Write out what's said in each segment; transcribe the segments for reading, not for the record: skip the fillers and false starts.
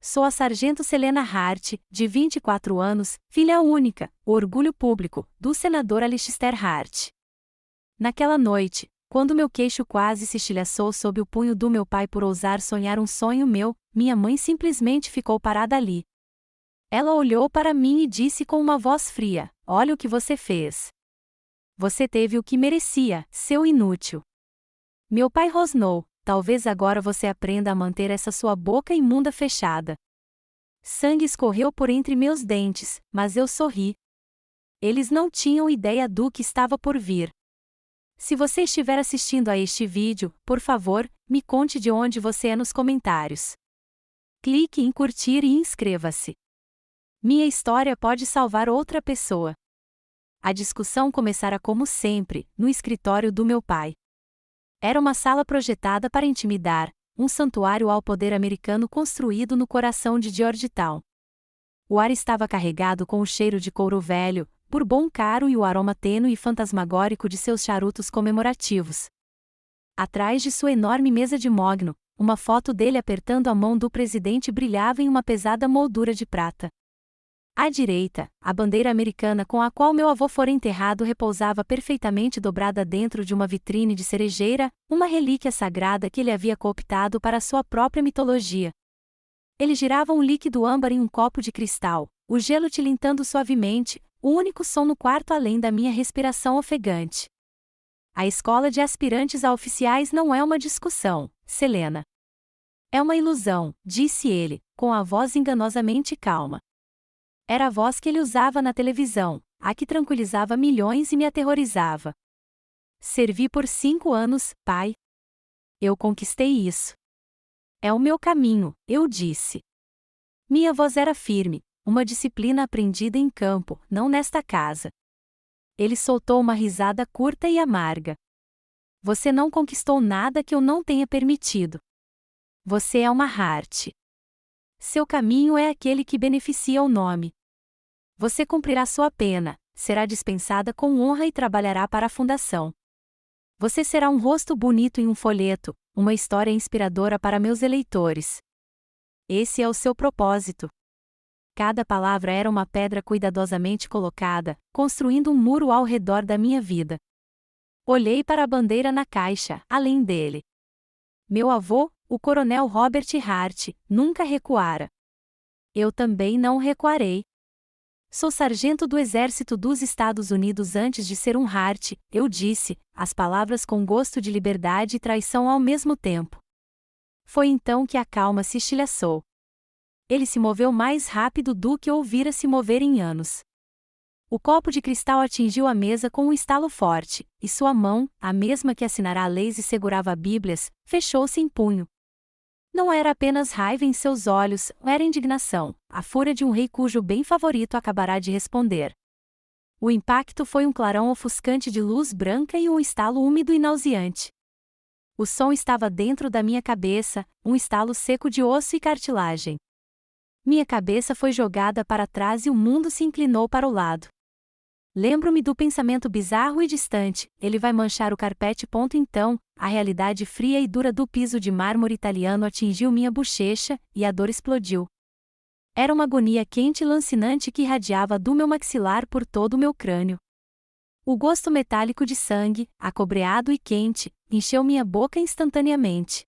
Sou a sargento Selena Hart, de 24 anos, filha única, o orgulho público, do senador Alistair Hart. Naquela noite, quando meu queixo quase se estilhaçou sob o punho do meu pai por ousar sonhar um sonho meu, minha mãe simplesmente ficou parada ali. Ela olhou para mim e disse com uma voz fria: "Olha o que você fez. Você teve o que merecia, seu inútil." Meu pai rosnou: "Talvez agora você aprenda a manter essa sua boca imunda fechada." Sangue escorreu por entre meus dentes, mas eu sorri. Eles não tinham ideia do que estava por vir. Se você estiver assistindo a este vídeo, por favor, me conte de onde você é nos comentários. Clique em curtir e inscreva-se. Minha história pode salvar outra pessoa. A discussão começara como sempre, no escritório do meu pai. Era uma sala projetada para intimidar, um santuário ao poder americano construído no coração de Georgetown. O ar estava carregado com o cheiro de couro velho, bourbon caro e o aroma tênue e fantasmagórico de seus charutos comemorativos. Atrás de sua enorme mesa de mogno, uma foto dele apertando a mão do presidente brilhava em uma pesada moldura de prata. À direita, a bandeira americana com a qual meu avô fora enterrado repousava perfeitamente dobrada dentro de uma vitrine de cerejeira, uma relíquia sagrada que ele havia cooptado para sua própria mitologia. Ele girava um líquido âmbar em um copo de cristal, o gelo tilintando suavemente, o único som no quarto além da minha respiração ofegante. A escola de aspirantes a oficiais não é uma discussão, Selena. É uma ilusão, disse ele, com a voz enganosamente calma. Era a voz que ele usava na televisão, a que tranquilizava milhões e me aterrorizava. Servi por 5 anos, pai. Eu conquistei isso. É o meu caminho, eu disse. Minha voz era firme, uma disciplina aprendida em campo, não nesta casa. Ele soltou uma risada curta e amarga. Você não conquistou nada que eu não tenha permitido. Você é uma Hart. Seu caminho é aquele que beneficia o nome. Você cumprirá sua pena, será dispensada com honra e trabalhará para a fundação. Você será um rosto bonito em um folheto, uma história inspiradora para meus eleitores. Esse é o seu propósito. Cada palavra era uma pedra cuidadosamente colocada, construindo um muro ao redor da minha vida. Olhei para a bandeira na caixa, além dele. Meu avô, o coronel Robert Hart, nunca recuara. Eu também não recuarei. Sou sargento do Exército dos Estados Unidos antes de ser um Hart, eu disse, as palavras com gosto de liberdade e traição ao mesmo tempo. Foi então que a calma se estilhaçou. Ele se moveu mais rápido do que eu ouvira se mover em anos. O copo de cristal atingiu a mesa com um estalo forte, e sua mão, a mesma que assinara leis e segurava bíblias, fechou-se em punho. Não era apenas raiva em seus olhos, era indignação, a fúria de um rei cujo bem favorito acabará de responder. O impacto foi um clarão ofuscante de luz branca e um estalo úmido e nauseante. O som estava dentro da minha cabeça, um estalo seco de osso e cartilagem. Minha cabeça foi jogada para trás e o mundo se inclinou para o lado. Lembro-me do pensamento bizarro e distante, ele vai manchar o carpete. Então, a realidade fria e dura do piso de mármore italiano atingiu minha bochecha, e a dor explodiu. Era uma agonia quente e lancinante que irradiava do meu maxilar por todo o meu crânio. O gosto metálico de sangue, acobreado e quente, encheu minha boca instantaneamente.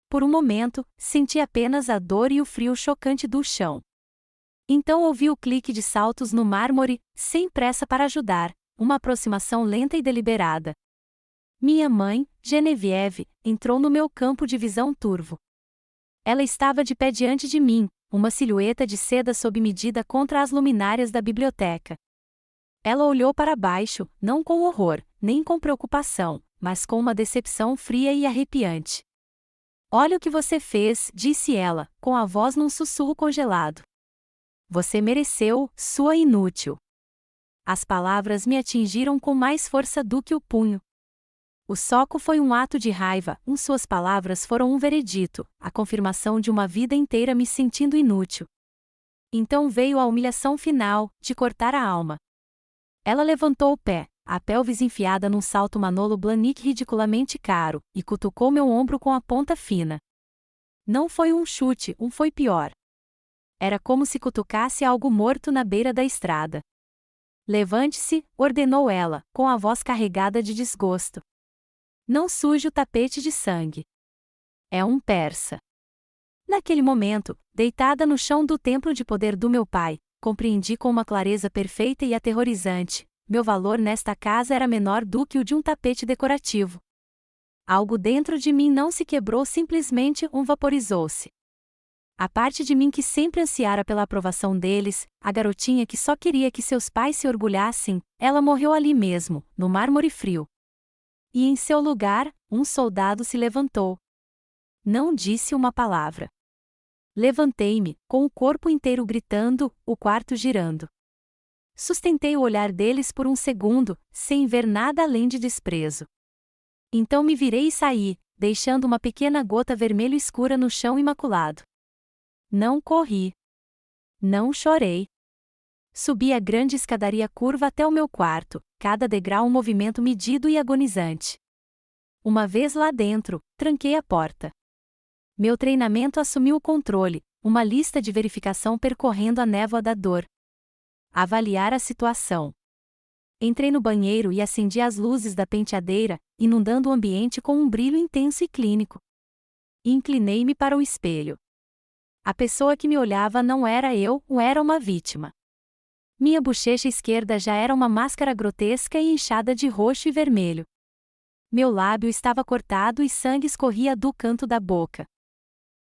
Por um momento, senti apenas a dor e o frio chocante do chão. Então ouvi o clique de saltos no mármore, sem pressa para ajudar, uma aproximação lenta e deliberada. Minha mãe, Genevieve, entrou no meu campo de visão turvo. Ela estava de pé diante de mim, uma silhueta de seda sob medida contra as luminárias da biblioteca. Ela olhou para baixo, não com horror, nem com preocupação, mas com uma decepção fria e arrepiante. "Olha o que você fez", disse ela, com a voz num sussurro congelado. "Você mereceu, sua inútil." As palavras me atingiram com mais força do que o punho. O soco foi um ato de raiva, suas palavras foram um veredito, a confirmação de uma vida inteira me sentindo inútil. Então veio a humilhação final, de cortar a alma. Ela levantou o pé, a pelvis enfiada num salto Manolo Blahnik ridiculamente caro, e cutucou meu ombro com a ponta fina. Não foi um chute, foi pior. Era como se cutucasse algo morto na beira da estrada. Levante-se, ordenou ela, com a voz carregada de desgosto. Não suje o tapete de sangue. É um persa. Naquele momento, deitada no chão do templo de poder do meu pai, compreendi com uma clareza perfeita e aterrorizante: meu valor nesta casa era menor do que o de um tapete decorativo. Algo dentro de mim não se quebrou, simplesmente vaporizou-se. A parte de mim que sempre ansiara pela aprovação deles, a garotinha que só queria que seus pais se orgulhassem, ela morreu ali mesmo, no mármore frio. E em seu lugar, um soldado se levantou. Não disse uma palavra. Levantei-me, com o corpo inteiro gritando, o quarto girando. Sustentei o olhar deles por um segundo, sem ver nada além de desprezo. Então me virei e saí, deixando uma pequena gota vermelho escura no chão imaculado. Não corri. Não chorei. Subi a grande escadaria curva até o meu quarto, cada degrau um movimento medido e agonizante. Uma vez lá dentro, tranquei a porta. Meu treinamento assumiu o controle, uma lista de verificação percorrendo a névoa da dor. Avaliar a situação. Entrei no banheiro e acendi as luzes da penteadeira, inundando o ambiente com um brilho intenso e clínico. Inclinei-me para o espelho. A pessoa que me olhava não era eu, era uma vítima. Minha bochecha esquerda já era uma máscara grotesca e inchada de roxo e vermelho. Meu lábio estava cortado e sangue escorria do canto da boca.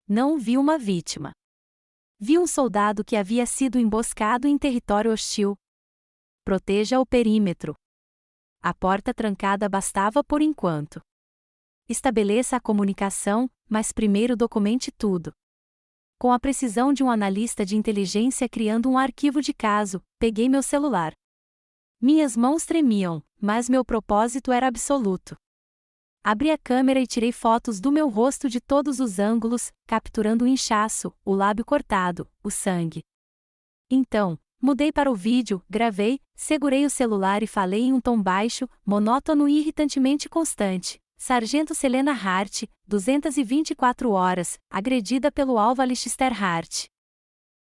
Não vi uma vítima. Vi um soldado que havia sido emboscado em território hostil. Proteja o perímetro. A porta trancada bastava por enquanto. Estabeleça a comunicação, mas primeiro documente tudo. Com a precisão de um analista de inteligência criando um arquivo de caso, peguei meu celular. Minhas mãos tremiam, mas meu propósito era absoluto. Abri a câmera e tirei fotos do meu rosto de todos os ângulos, capturando o inchaço, o lábio cortado, o sangue. Então, mudei para o vídeo, gravei, segurei o celular e falei em um tom baixo, monótono e irritantemente constante. Sargento Selena Hart, 224 horas, agredida pelo alvo Alistair Hart.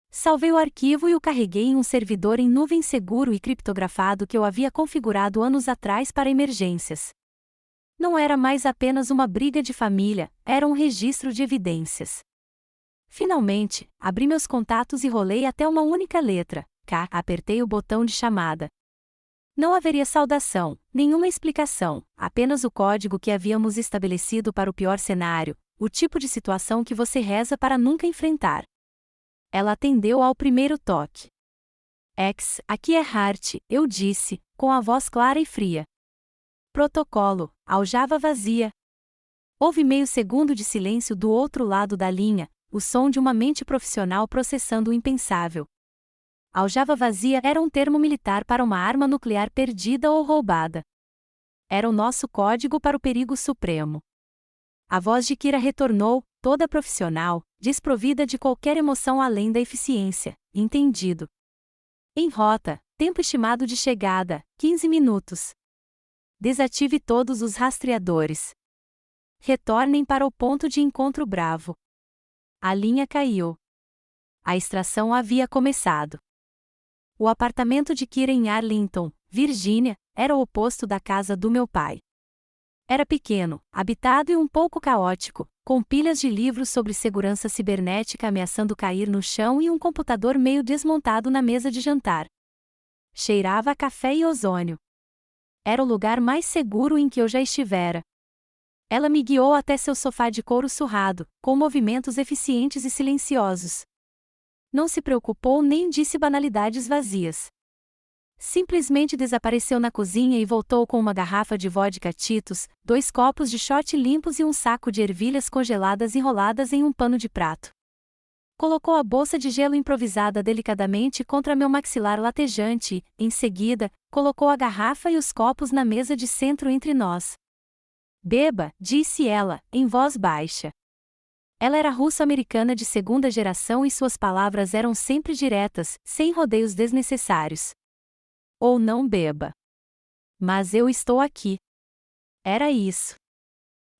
Salvei o arquivo e o carreguei em um servidor em nuvem seguro e criptografado que eu havia configurado anos atrás para emergências. Não era mais apenas uma briga de família, era um registro de evidências. Finalmente, abri meus contatos e rolei até uma única letra, K, apertei o botão de chamada. Não haveria saudação, nenhuma explicação, apenas o código que havíamos estabelecido para o pior cenário, o tipo de situação que você reza para nunca enfrentar. Ela atendeu ao primeiro toque. Aqui é Hart, eu disse, com a voz clara e fria. Protocolo, aljava vazia. Houve meio segundo de silêncio do outro lado da linha, o som de uma mente profissional processando o impensável. Aljava vazia era um termo militar para uma arma nuclear perdida ou roubada. Era o nosso código para o perigo supremo. A voz de Kira retornou, toda profissional, desprovida de qualquer emoção além da eficiência. Entendido. Em rota, tempo estimado de chegada, 15 minutos. Desative todos os rastreadores. Retornem para o ponto de encontro Bravo. A linha caiu. A extração havia começado. O apartamento de Kira em Arlington, Virgínia, era o oposto da casa do meu pai. Era pequeno, habitado e um pouco caótico, com pilhas de livros sobre segurança cibernética ameaçando cair no chão e um computador meio desmontado na mesa de jantar. Cheirava a café e ozônio. Era o lugar mais seguro em que eu já estivera. Ela me guiou até seu sofá de couro surrado, com movimentos eficientes e silenciosos. Não se preocupou nem disse banalidades vazias. Simplesmente desapareceu na cozinha e voltou com uma garrafa de vodka Tito's, 2 copos de shot limpos e um saco de ervilhas congeladas enroladas em um pano de prato. Colocou a bolsa de gelo improvisada delicadamente contra meu maxilar latejante e, em seguida, colocou a garrafa e os copos na mesa de centro entre nós. Beba, disse ela, em voz baixa. Ela era russo-americana de segunda geração e suas palavras eram sempre diretas, sem rodeios desnecessários. Ou não beba. Mas eu estou aqui. Era isso.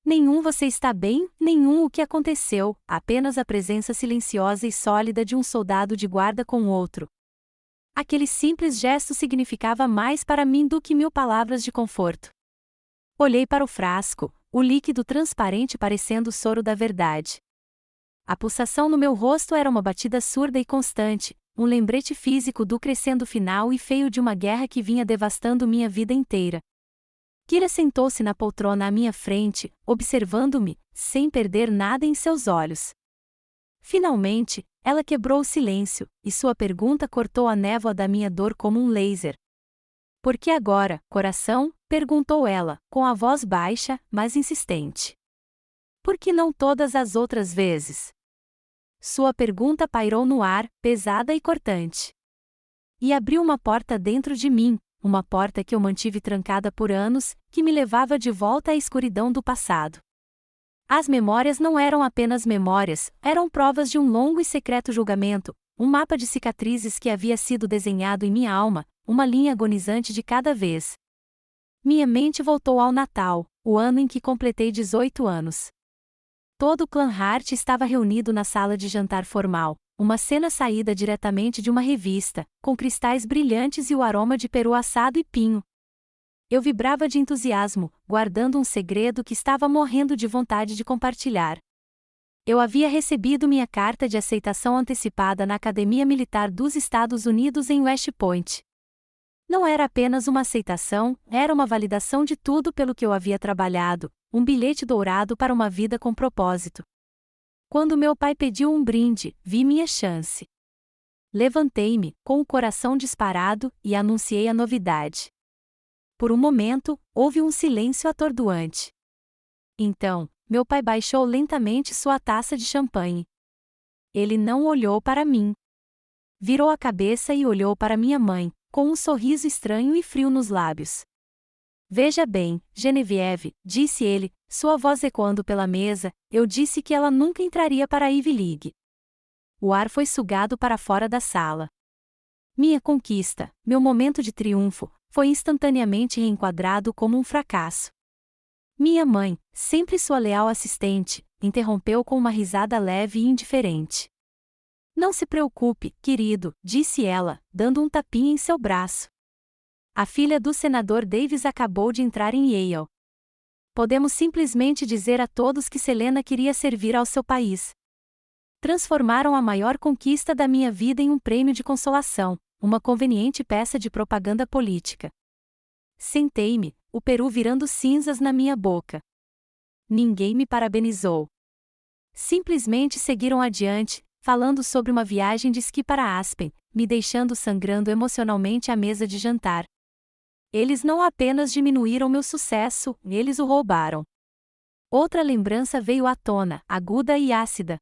Nenhum você está bem, nenhum o que aconteceu, apenas a presença silenciosa e sólida de um soldado de guarda com outro. Aquele simples gesto significava mais para mim do que 1000 palavras de conforto. Olhei para o frasco, o líquido transparente parecendo o soro da verdade. A pulsação no meu rosto era uma batida surda e constante, um lembrete físico do crescendo final e feio de uma guerra que vinha devastando minha vida inteira. Kira sentou-se na poltrona à minha frente, observando-me, sem perder nada em seus olhos. Finalmente, ela quebrou o silêncio, e sua pergunta cortou a névoa da minha dor como um laser. Por que agora, coração? Perguntou ela, com a voz baixa, mas insistente. Por que não todas as outras vezes? Sua pergunta pairou no ar, pesada e cortante. E abriu uma porta dentro de mim, uma porta que eu mantive trancada por anos, que me levava de volta à escuridão do passado. As memórias não eram apenas memórias, eram provas de um longo e secreto julgamento, um mapa de cicatrizes que havia sido desenhado em minha alma, uma linha agonizante de cada vez. Minha mente voltou ao Natal, o ano em que completei 18 anos. Todo o clã Hart estava reunido na sala de jantar formal, uma cena saída diretamente de uma revista, com cristais brilhantes e o aroma de peru assado e pinho. Eu vibrava de entusiasmo, guardando um segredo que estava morrendo de vontade de compartilhar. Eu havia recebido minha carta de aceitação antecipada na Academia Militar dos Estados Unidos em West Point. Não era apenas uma aceitação, era uma validação de tudo pelo que eu havia trabalhado, um bilhete dourado para uma vida com propósito. Quando meu pai pediu um brinde, vi minha chance. Levantei-me, com o coração disparado, e anunciei a novidade. Por um momento, houve um silêncio atordoante. Então, meu pai baixou lentamente sua taça de champanhe. Ele não olhou para mim. Virou a cabeça e olhou para minha mãe, com um sorriso estranho e frio nos lábios. Veja bem, Genevieve, disse ele, sua voz ecoando pela mesa, eu disse que ela nunca entraria para a Ivy League. O ar foi sugado para fora da sala. Minha conquista, meu momento de triunfo, foi instantaneamente reenquadrado como um fracasso. Minha mãe, sempre sua leal assistente, interrompeu com uma risada leve e indiferente. Não se preocupe, querido, disse ela, dando um tapinha em seu braço. A filha do senador Davis acabou de entrar em Yale. Podemos simplesmente dizer a todos que Selena queria servir ao seu país. Transformaram a maior conquista da minha vida em um prêmio de consolação, uma conveniente peça de propaganda política. Sentei-me, o peru virando cinzas na minha boca. Ninguém me parabenizou. Simplesmente seguiram adiante, falando sobre uma viagem de esqui para Aspen, me deixando sangrando emocionalmente à mesa de jantar. Eles não apenas diminuíram meu sucesso, eles o roubaram. Outra lembrança veio à tona, aguda e ácida.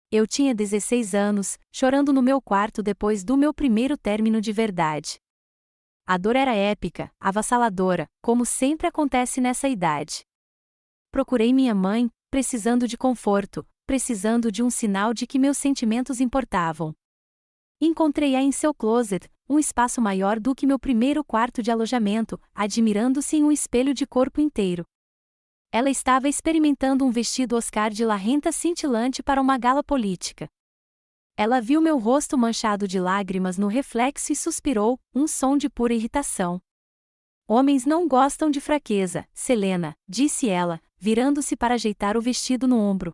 Eu tinha 16 anos, chorando no meu quarto depois do meu primeiro término de verdade. A dor era épica, avassaladora, como sempre acontece nessa idade. Procurei minha mãe, precisando de conforto, precisando de um sinal de que meus sentimentos importavam. Encontrei-a em seu closet, um espaço maior do que meu primeiro quarto de alojamento, admirando-se em um espelho de corpo inteiro. Ela estava experimentando um vestido Oscar de la Renta cintilante para uma gala política. Ela viu meu rosto manchado de lágrimas no reflexo e suspirou, um som de pura irritação. Homens não gostam de fraqueza, Selena, disse ela, virando-se para ajeitar o vestido no ombro.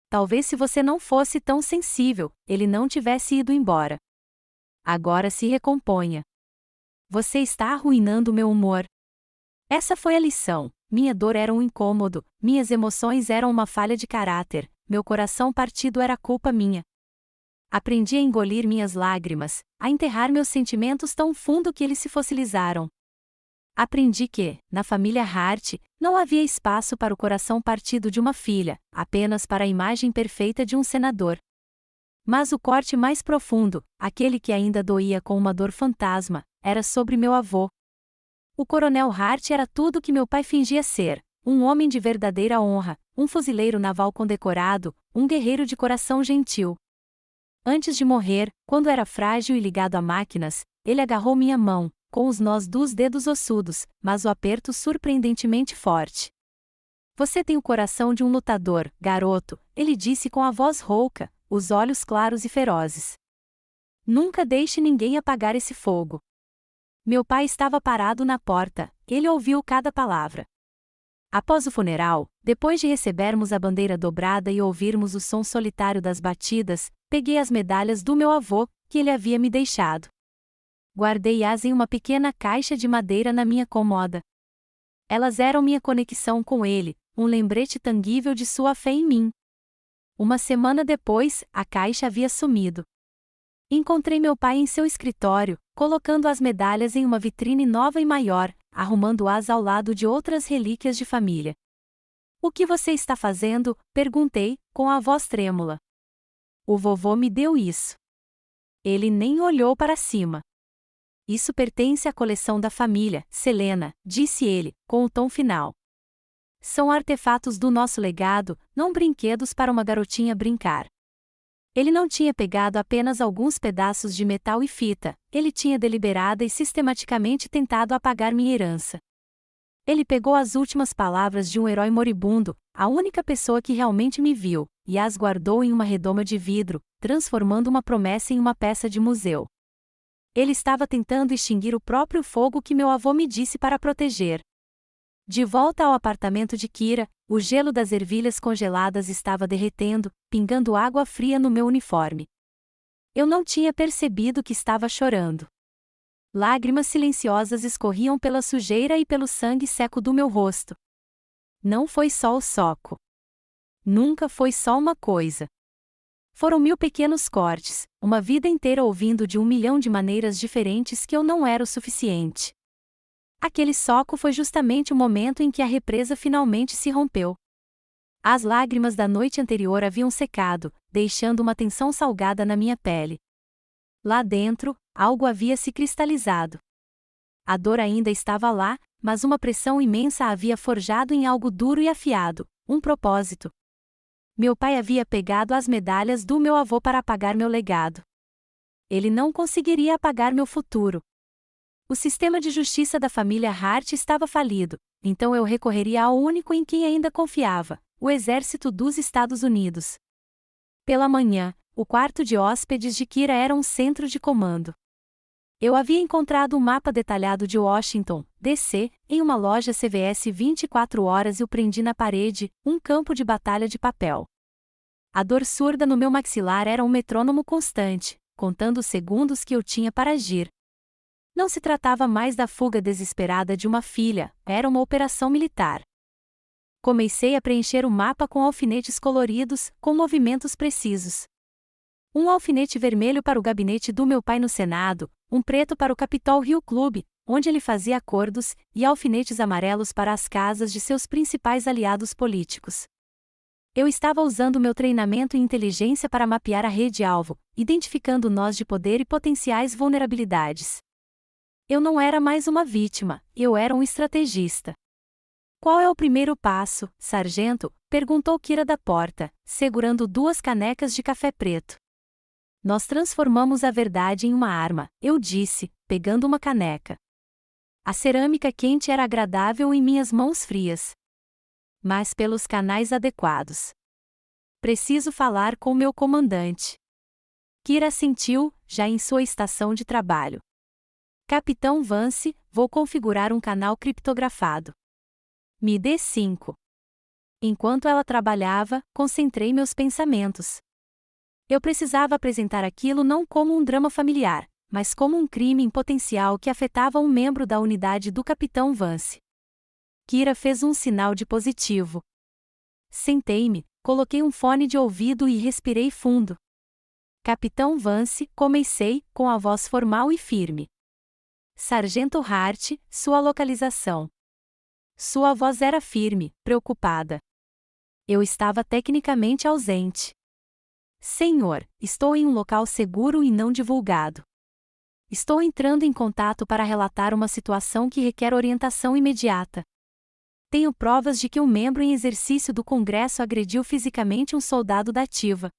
Talvez se você não fosse tão sensível, ele não tivesse ido embora. Agora se recomponha. Você está arruinando meu humor. Essa foi a lição. Minha dor era um incômodo, minhas emoções eram uma falha de caráter, meu coração partido era culpa minha. Aprendi a engolir minhas lágrimas, a enterrar meus sentimentos tão fundo que eles se fossilizaram. Aprendi que, na família Hart, não havia espaço para o coração partido de uma filha, apenas para a imagem perfeita de um senador. Mas o corte mais profundo, aquele que ainda doía com uma dor fantasma, era sobre meu avô. O coronel Hart era tudo que meu pai fingia ser, um homem de verdadeira honra, um fuzileiro naval condecorado, um guerreiro de coração gentil. Antes de morrer, quando era frágil e ligado a máquinas, ele agarrou minha mão, com os nós dos dedos ossudos, mas o aperto surpreendentemente forte. Você tem o coração de um lutador, garoto, ele disse com a voz rouca, os olhos claros e ferozes. Nunca deixe ninguém apagar esse fogo. Meu pai estava parado na porta, ele ouviu cada palavra. Após o funeral, depois de recebermos a bandeira dobrada e ouvirmos o som solitário das batidas, peguei as medalhas do meu avô, que ele havia me deixado. Guardei-as em uma pequena caixa de madeira na minha cômoda. Elas eram minha conexão com ele, um lembrete tangível de sua fé em mim. Uma semana depois, a caixa havia sumido. Encontrei meu pai em seu escritório, colocando as medalhas em uma vitrine nova e maior, arrumando-as ao lado de outras relíquias de família. O que você está fazendo? Perguntei, com a voz trêmula. O vovô me deu isso. Ele nem olhou para cima. Isso pertence à coleção da família, Selena, disse ele, com o tom final. São artefatos do nosso legado, não brinquedos para uma garotinha brincar. Ele não tinha pegado apenas alguns pedaços de metal e fita, ele tinha deliberada e sistematicamente tentado apagar minha herança. Ele pegou as últimas palavras de um herói moribundo, a única pessoa que realmente me viu, e as guardou em uma redoma de vidro, transformando uma promessa em uma peça de museu. Ele estava tentando extinguir o próprio fogo que meu avô me disse para proteger. De volta ao apartamento de Kira, o gelo das ervilhas congeladas estava derretendo, pingando água fria no meu uniforme. Eu não tinha percebido que estava chorando. Lágrimas silenciosas escorriam pela sujeira e pelo sangue seco do meu rosto. Não foi só o soco. Nunca foi só uma coisa. Foram 1000 pequenos cortes, uma vida inteira ouvindo de 1 milhão de maneiras diferentes que eu não era o suficiente. Aquele soco foi justamente o momento em que a represa finalmente se rompeu. As lágrimas da noite anterior haviam secado, deixando uma tensão salgada na minha pele. Lá dentro, algo havia se cristalizado. A dor ainda estava lá, mas uma pressão imensa a havia forjado em algo duro e afiado, um propósito. Meu pai havia pegado as medalhas do meu avô para apagar meu legado. Ele não conseguiria apagar meu futuro. O sistema de justiça da família Hart estava falido, então eu recorreria ao único em quem ainda confiava, o Exército dos Estados Unidos. Pela manhã, o quarto de hóspedes de Kira era um centro de comando. Eu havia encontrado um mapa detalhado de Washington, D.C., em uma loja CVS 24 horas e o prendi na parede, um campo de batalha de papel. A dor surda no meu maxilar era um metrônomo constante, contando os segundos que eu tinha para agir. Não se tratava mais da fuga desesperada de uma filha, era uma operação militar. Comecei a preencher o mapa com alfinetes coloridos, com movimentos precisos. Um alfinete vermelho para o gabinete do meu pai no Senado, um preto para o Capitol Hill Club, onde ele fazia acordos, e alfinetes amarelos para as casas de seus principais aliados políticos. Eu estava usando meu treinamento em inteligência para mapear a rede-alvo, identificando nós de poder e potenciais vulnerabilidades. Eu não era mais uma vítima, eu era um estrategista. Qual é o primeiro passo, sargento? Perguntou Kira da porta, segurando 2 canecas de café preto. Nós transformamos a verdade em uma arma, eu disse, pegando uma caneca. A cerâmica quente era agradável em minhas mãos frias. Mas pelos canais adequados. Preciso falar com meu comandante. Kira assentiu, já em sua estação de trabalho. Capitão Vance, vou configurar um canal criptografado. Me dê 5. Enquanto ela trabalhava, concentrei meus pensamentos. Eu precisava apresentar aquilo não como um drama familiar, mas como um crime em potencial que afetava um membro da unidade do Capitão Vance. Kira fez um sinal de positivo. Sentei-me, coloquei um fone de ouvido e respirei fundo. Capitão Vance, comecei, com a voz formal e firme. Sargento Hart, sua localização. Sua voz era firme, preocupada. Eu estava tecnicamente ausente. Senhor, estou em um local seguro e não divulgado. Estou entrando em contato para relatar uma situação que requer orientação imediata. Tenho provas de que um membro em exercício do Congresso agrediu fisicamente um soldado da ativa.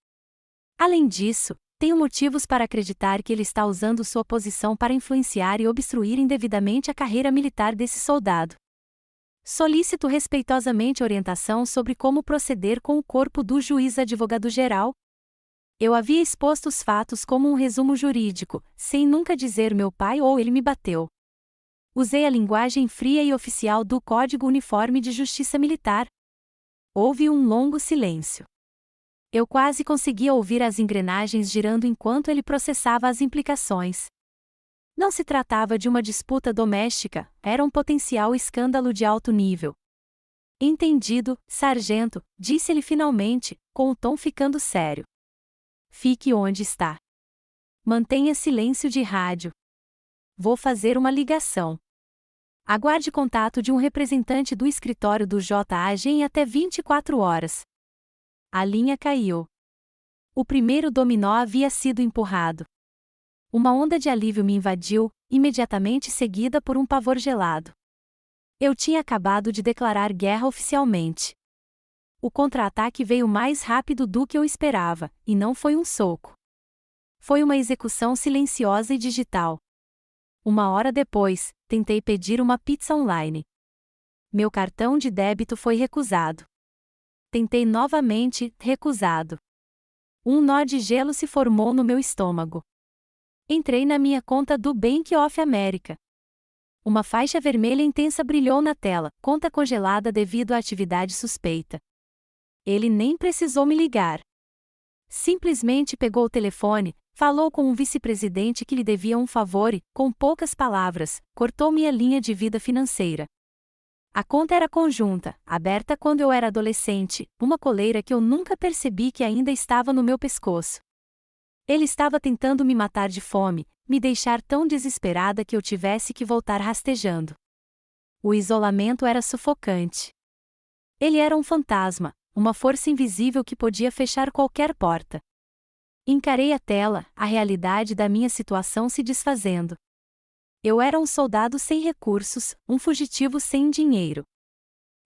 Além disso, tenho motivos para acreditar que ele está usando sua posição para influenciar e obstruir indevidamente a carreira militar desse soldado. Solicito respeitosamente orientação sobre como proceder com o corpo do juiz advogado-geral. Eu havia exposto os fatos como um resumo jurídico, sem nunca dizer meu pai ou ele me bateu. Usei a linguagem fria e oficial do Código Uniforme de Justiça Militar. Houve um longo silêncio. Eu quase conseguia ouvir as engrenagens girando enquanto ele processava as implicações. Não se tratava de uma disputa doméstica, era um potencial escândalo de alto nível. Entendido, sargento, disse-ele finalmente, com o tom ficando sério. Fique onde está. Mantenha silêncio de rádio. Vou fazer uma ligação. Aguarde contato de um representante do escritório do JAG em até 24 horas. A linha caiu. O primeiro dominó havia sido empurrado. Uma onda de alívio me invadiu, imediatamente seguida por um pavor gelado. Eu tinha acabado de declarar guerra oficialmente. O contra-ataque veio mais rápido do que eu esperava, e não foi um soco. Foi uma execução silenciosa e digital. Uma hora depois, tentei pedir uma pizza online. Meu cartão de débito foi recusado. Tentei novamente, recusado. Um nó de gelo se formou no meu estômago. Entrei na minha conta do Bank of America. Uma faixa vermelha intensa brilhou na tela, conta congelada devido à atividade suspeita. Ele nem precisou me ligar. Simplesmente pegou o telefone, falou com um vice-presidente que lhe devia um favor e, com poucas palavras, cortou minha linha de vida financeira. A conta era conjunta, aberta quando eu era adolescente, uma coleira que eu nunca percebi que ainda estava no meu pescoço. Ele estava tentando me matar de fome, me deixar tão desesperada que eu tivesse que voltar rastejando. O isolamento era sufocante. Ele era um fantasma, uma força invisível que podia fechar qualquer porta. Encarei a tela, a realidade da minha situação se desfazendo. Eu era um soldado sem recursos, um fugitivo sem dinheiro.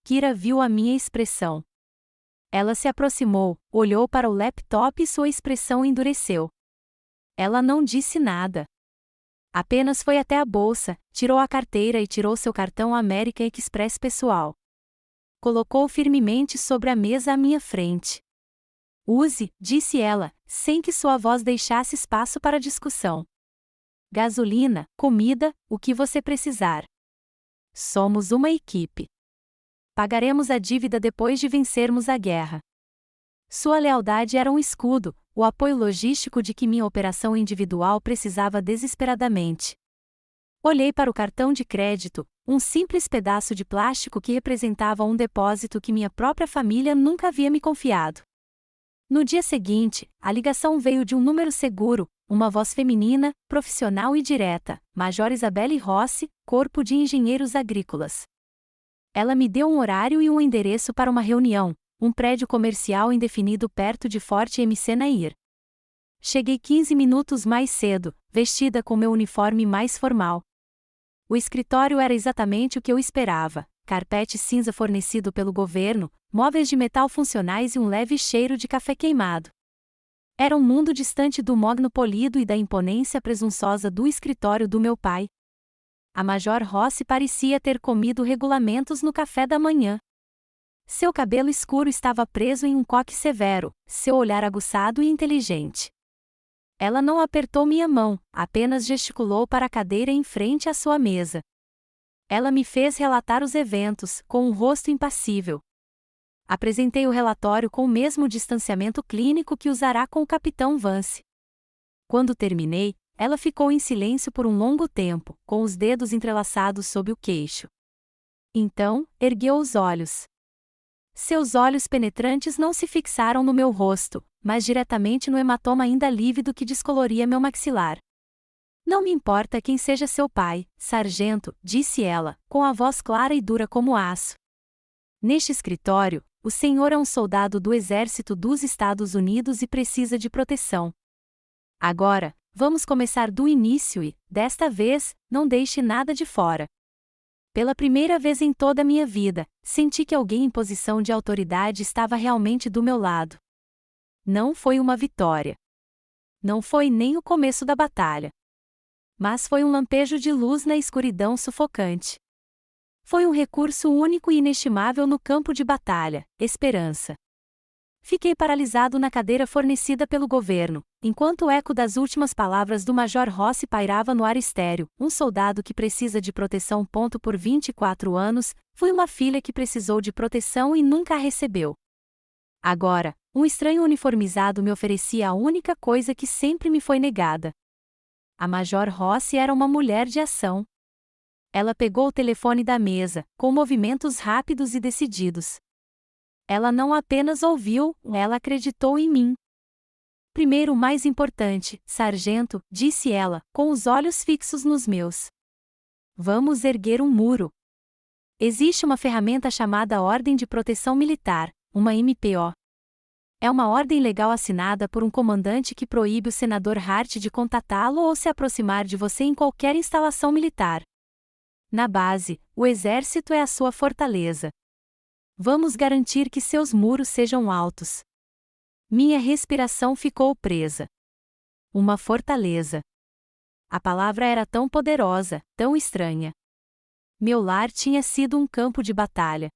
Kira viu a minha expressão. Ela se aproximou, olhou para o laptop e sua expressão endureceu. Ela não disse nada. Apenas foi até a bolsa, tirou a carteira e tirou seu cartão American Express pessoal. Colocou firmemente sobre a mesa à minha frente. Use, disse ela, sem que sua voz deixasse espaço para discussão. Gasolina, comida, o que você precisar. Somos uma equipe. Pagaremos a dívida depois de vencermos a guerra. Sua lealdade era um escudo, o apoio logístico de que minha operação individual precisava desesperadamente. Olhei para o cartão de crédito, um simples pedaço de plástico que representava um depósito que minha própria família nunca havia me confiado. No dia seguinte, a ligação veio de um número seguro, uma voz feminina, profissional e direta, Major Isabelle Rossi, Corpo de Engenheiros Agrícolas. Ela me deu um horário e um endereço para uma reunião, um prédio comercial indefinido perto de Forte MC Nair. Cheguei 15 minutos mais cedo, vestida com meu uniforme mais formal. O escritório era exatamente o que eu esperava: carpete cinza fornecido pelo governo, móveis de metal funcionais e um leve cheiro de café queimado. Era um mundo distante do mogno polido e da imponência presunçosa do escritório do meu pai. A Major Rossi parecia ter comido regulamentos no café da manhã. Seu cabelo escuro estava preso em um coque severo, seu olhar aguçado e inteligente. Ela não apertou minha mão, apenas gesticulou para a cadeira em frente à sua mesa. Ela me fez relatar os eventos, com um rosto impassível. Apresentei o relatório com o mesmo distanciamento clínico que usará com o capitão Vance. Quando terminei, ela ficou em silêncio por um longo tempo, com os dedos entrelaçados sob o queixo. Então, ergueu os olhos. Seus olhos penetrantes não se fixaram no meu rosto, mas diretamente no hematoma ainda lívido que descoloria meu maxilar. Não me importa quem seja seu pai, sargento, disse ela, com a voz clara e dura como aço. Neste escritório, o senhor é um soldado do Exército dos Estados Unidos e precisa de proteção. Agora, vamos começar do início e, desta vez, não deixe nada de fora. Pela primeira vez em toda a minha vida, senti que alguém em posição de autoridade estava realmente do meu lado. Não foi uma vitória. Não foi nem o começo da batalha. Mas foi um lampejo de luz na escuridão sufocante. Foi um recurso único e inestimável no campo de batalha, esperança. Fiquei paralisado na cadeira fornecida pelo governo, enquanto o eco das últimas palavras do Major Rossi pairava no ar estéreo. Um soldado que precisa de proteção. Por 24 anos, fui uma filha que precisou de proteção e nunca a recebeu. Agora, um estranho uniformizado me oferecia a única coisa que sempre me foi negada. A Major Rossi era uma mulher de ação. Ela pegou o telefone da mesa, com movimentos rápidos e decididos. Ela não apenas ouviu, ela acreditou em mim. Primeiro, o mais importante, sargento, disse ela, com os olhos fixos nos meus. Vamos erguer um muro. Existe uma ferramenta chamada Ordem de Proteção Militar, uma MPO. É uma ordem legal assinada por um comandante que proíbe o senador Hart de contatá-lo ou se aproximar de você em qualquer instalação militar. Na base, o exército é a sua fortaleza. Vamos garantir que seus muros sejam altos. Minha respiração ficou presa. Uma fortaleza. A palavra era tão poderosa, tão estranha. Meu lar tinha sido um campo de batalha.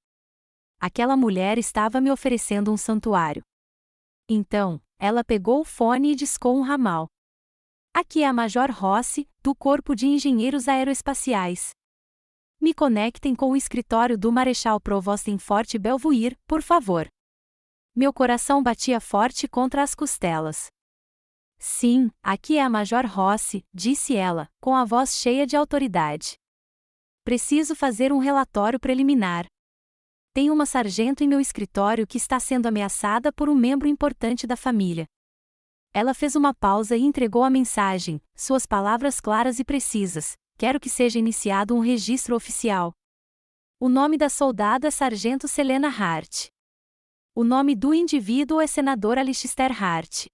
Aquela mulher estava me oferecendo um santuário. Então, ela pegou o fone e discou um ramal. Aqui é a Major Rossi, do Corpo de Engenheiros Aeroespaciais. Me conectem com o escritório do Marechal Provost em Fort Belvoir, por favor. Meu coração batia forte contra as costelas. Sim, aqui é a Major Rossi, disse ela, com a voz cheia de autoridade. Preciso fazer um relatório preliminar. Tem uma sargento em meu escritório que está sendo ameaçada por um membro importante da família. Ela fez uma pausa e entregou a mensagem, suas palavras claras e precisas. Quero que seja iniciado um registro oficial. O nome da soldada é Sargento Selena Hart. O nome do indivíduo é Senador Alistair Hart.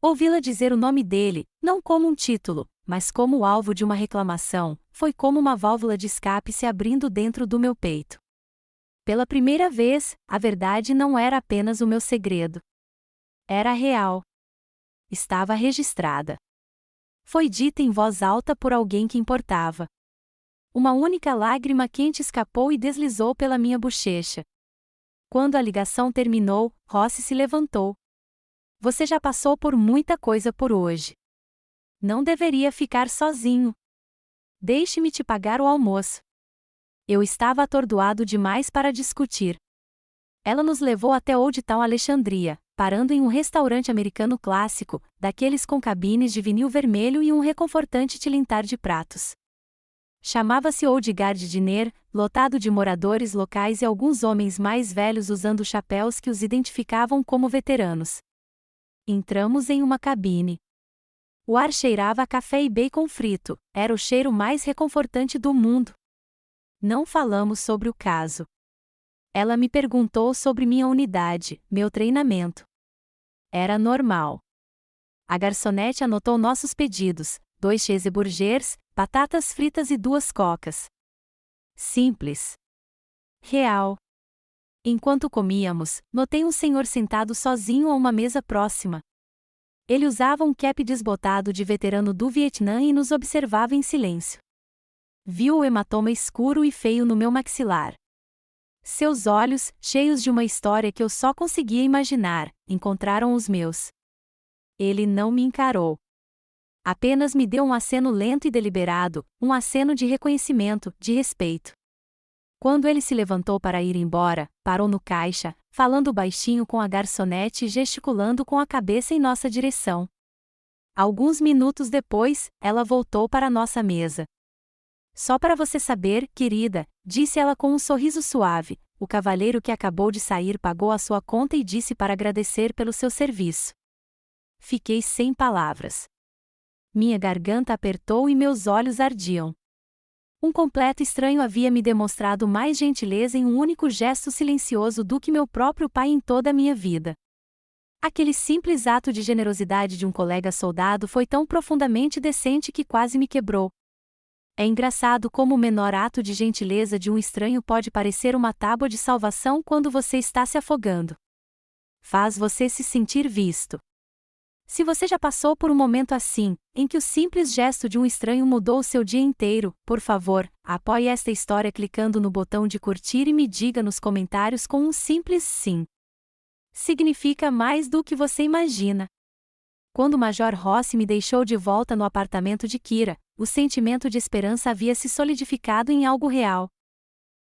Ouvi-la dizer o nome dele, não como um título, mas como o alvo de uma reclamação, foi como uma válvula de escape se abrindo dentro do meu peito. Pela primeira vez, a verdade não era apenas o meu segredo. Era real. Estava registrada. Foi dita em voz alta por alguém que importava. Uma única lágrima quente escapou e deslizou pela minha bochecha. Quando a ligação terminou, Rossi se levantou. Você já passou por muita coisa por hoje. Não deveria ficar sozinho. Deixe-me te pagar o almoço. Eu estava atordoado demais para discutir. Ela nos levou até Old Town Alexandria, parando em um restaurante americano clássico, daqueles com cabines de vinil vermelho e um reconfortante tilintar de pratos. Chamava-se Old Guard Diner, lotado de moradores locais e alguns homens mais velhos usando chapéus que os identificavam como veteranos. Entramos em uma cabine. O ar cheirava a café e bacon frito, era o cheiro mais reconfortante do mundo. Não falamos sobre o caso. Ela me perguntou sobre minha unidade, meu treinamento. Era normal. A garçonete anotou nossos pedidos, 2 cheeseburgers, batatas fritas e 2 cocas. Simples. Real. Enquanto comíamos, notei um senhor sentado sozinho a uma mesa próxima. Ele usava um cap desbotado de veterano do Vietnã e nos observava em silêncio. Viu o hematoma escuro e feio no meu maxilar. Seus olhos, cheios de uma história que eu só conseguia imaginar, encontraram os meus. Ele não me encarou. Apenas me deu um aceno lento e deliberado, um aceno de reconhecimento, de respeito. Quando ele se levantou para ir embora, parou no caixa, falando baixinho com a garçonete e gesticulando com a cabeça em nossa direção. Alguns minutos depois, ela voltou para nossa mesa. Só para você saber, querida, disse ela com um sorriso suave, o cavalheiro que acabou de sair pagou a sua conta e disse para agradecer pelo seu serviço. Fiquei sem palavras. Minha garganta apertou e meus olhos ardiam. Um completo estranho havia me demonstrado mais gentileza em um único gesto silencioso do que meu próprio pai em toda a minha vida. Aquele simples ato de generosidade de um colega soldado foi tão profundamente decente que quase me quebrou. É engraçado como o menor ato de gentileza de um estranho pode parecer uma tábua de salvação quando você está se afogando. Faz você se sentir visto. Se você já passou por um momento assim, em que o simples gesto de um estranho mudou o seu dia inteiro, por favor, apoie esta história clicando no botão de curtir e me diga nos comentários com um simples sim. Significa mais do que você imagina. Quando o Major Rossi me deixou de volta no apartamento de Kira, o sentimento de esperança havia se solidificado em algo real.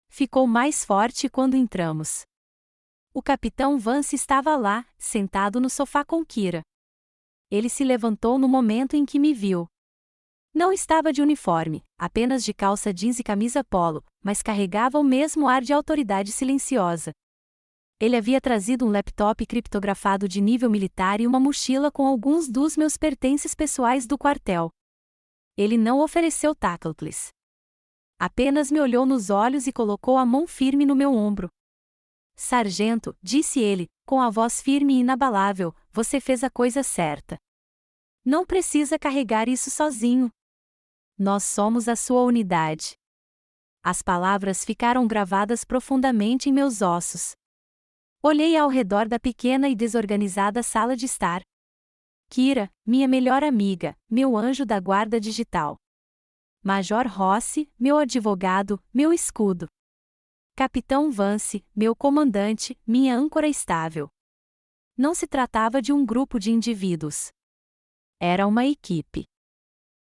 Ficou mais forte quando entramos. O capitão Vance estava lá, sentado no sofá com Kira. Ele se levantou no momento em que me viu. Não estava de uniforme, apenas de calça jeans e camisa polo, mas carregava o mesmo ar de autoridade silenciosa. Ele havia trazido um laptop criptografado de nível militar e uma mochila com alguns dos meus pertences pessoais do quartel. Ele não ofereceu tactless. Apenas me olhou nos olhos e colocou a mão firme no meu ombro. Sargento, disse ele, com a voz firme e inabalável, você fez a coisa certa. Não precisa carregar isso sozinho. Nós somos a sua unidade. As palavras ficaram gravadas profundamente em meus ossos. Olhei ao redor da pequena e desorganizada sala de estar. Kira, minha melhor amiga, meu anjo da guarda digital. Major Rossi, meu advogado, meu escudo. Capitão Vance, meu comandante, minha âncora estável. Não se tratava de um grupo de indivíduos. Era uma equipe.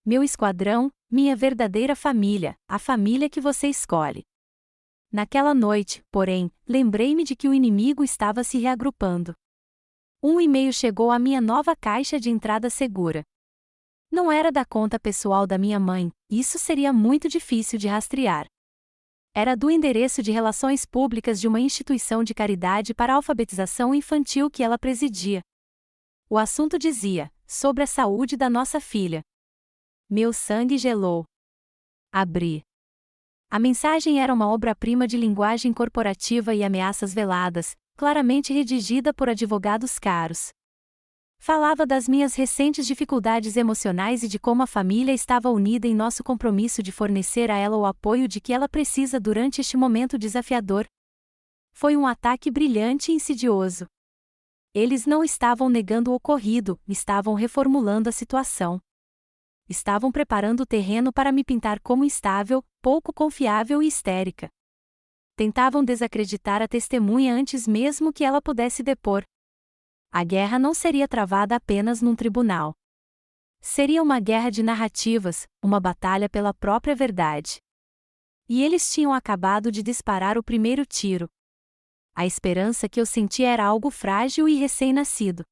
Meu esquadrão, minha verdadeira família, a família que você escolhe. Naquela noite, porém, lembrei-me de que o inimigo estava se reagrupando. Um e-mail chegou à minha nova caixa de entrada segura. Não era da conta pessoal da minha mãe, isso seria muito difícil de rastrear. Era do endereço de relações públicas de uma instituição de caridade para alfabetização infantil que ela presidia. O assunto dizia, sobre a saúde da nossa filha. Meu sangue gelou. Abri. A mensagem era uma obra-prima de linguagem corporativa e ameaças veladas, claramente redigida por advogados caros. Falava das minhas recentes dificuldades emocionais e de como a família estava unida em nosso compromisso de fornecer a ela o apoio de que ela precisa durante este momento desafiador. Foi um ataque brilhante e insidioso. Eles não estavam negando o ocorrido, estavam reformulando a situação. Estavam preparando o terreno para me pintar como instável, pouco confiável e histérica. Tentavam desacreditar a testemunha antes mesmo que ela pudesse depor. A guerra não seria travada apenas num tribunal. Seria uma guerra de narrativas, uma batalha pela própria verdade. E eles tinham acabado de disparar o primeiro tiro. A esperança que eu sentia era algo frágil e recém-nascido.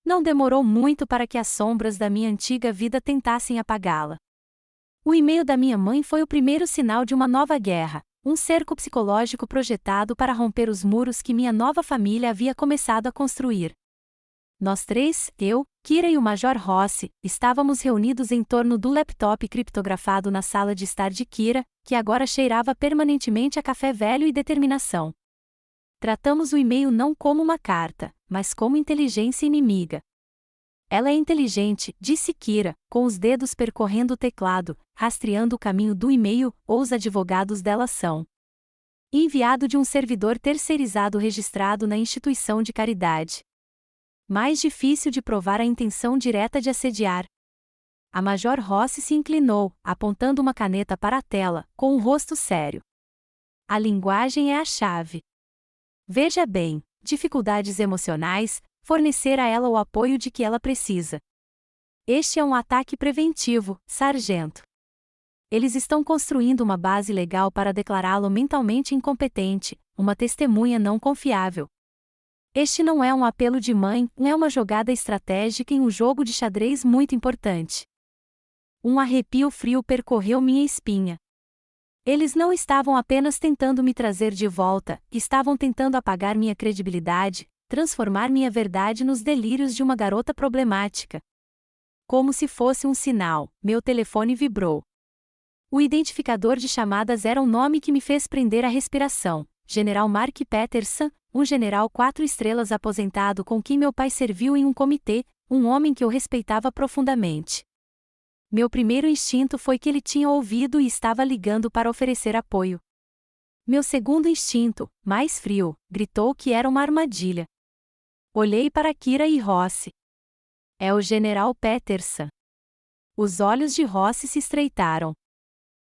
Não demorou muito para que as sombras da minha antiga vida tentassem apagá-la. O e-mail da minha mãe foi o primeiro sinal de uma nova guerra, um cerco psicológico projetado para romper os muros que minha nova família havia começado a construir. Nós três, eu, Kira e o Major Rossi, estávamos reunidos em torno do laptop criptografado na sala de estar de Kira, que agora cheirava permanentemente a café velho e determinação. Tratamos o e-mail não como uma carta, mas como inteligência inimiga. Ela é inteligente, disse Kira, com os dedos percorrendo o teclado, rastreando o caminho do e-mail, ou os advogados dela são. Enviado de um servidor terceirizado registrado na instituição de caridade. Mais difícil de provar a intenção direta de assediar. A Major Rossi se inclinou, apontando uma caneta para a tela, com um rosto sério. A linguagem é a chave. Veja bem, dificuldades emocionais, fornecer a ela o apoio de que ela precisa. Este é um ataque preventivo, sargento. Eles estão construindo uma base legal para declará-lo mentalmente incompetente, uma testemunha não confiável. Este não é um apelo de mãe, é uma jogada estratégica em um jogo de xadrez muito importante. Um arrepio frio percorreu minha espinha. Eles não estavam apenas tentando me trazer de volta, estavam tentando apagar minha credibilidade, transformar minha verdade nos delírios de uma garota problemática. Como se fosse um sinal, meu telefone vibrou. O identificador de chamadas era um nome que me fez prender a respiração. General Mark Peterson, um general 4 estrelas aposentado com quem meu pai serviu em um comitê, um homem que eu respeitava profundamente. Meu primeiro instinto foi que ele tinha ouvido e estava ligando para oferecer apoio. Meu segundo instinto, mais frio, gritou que era uma armadilha. Olhei para Kira e Rossi. É o General Peterson. Os olhos de Ross se estreitaram.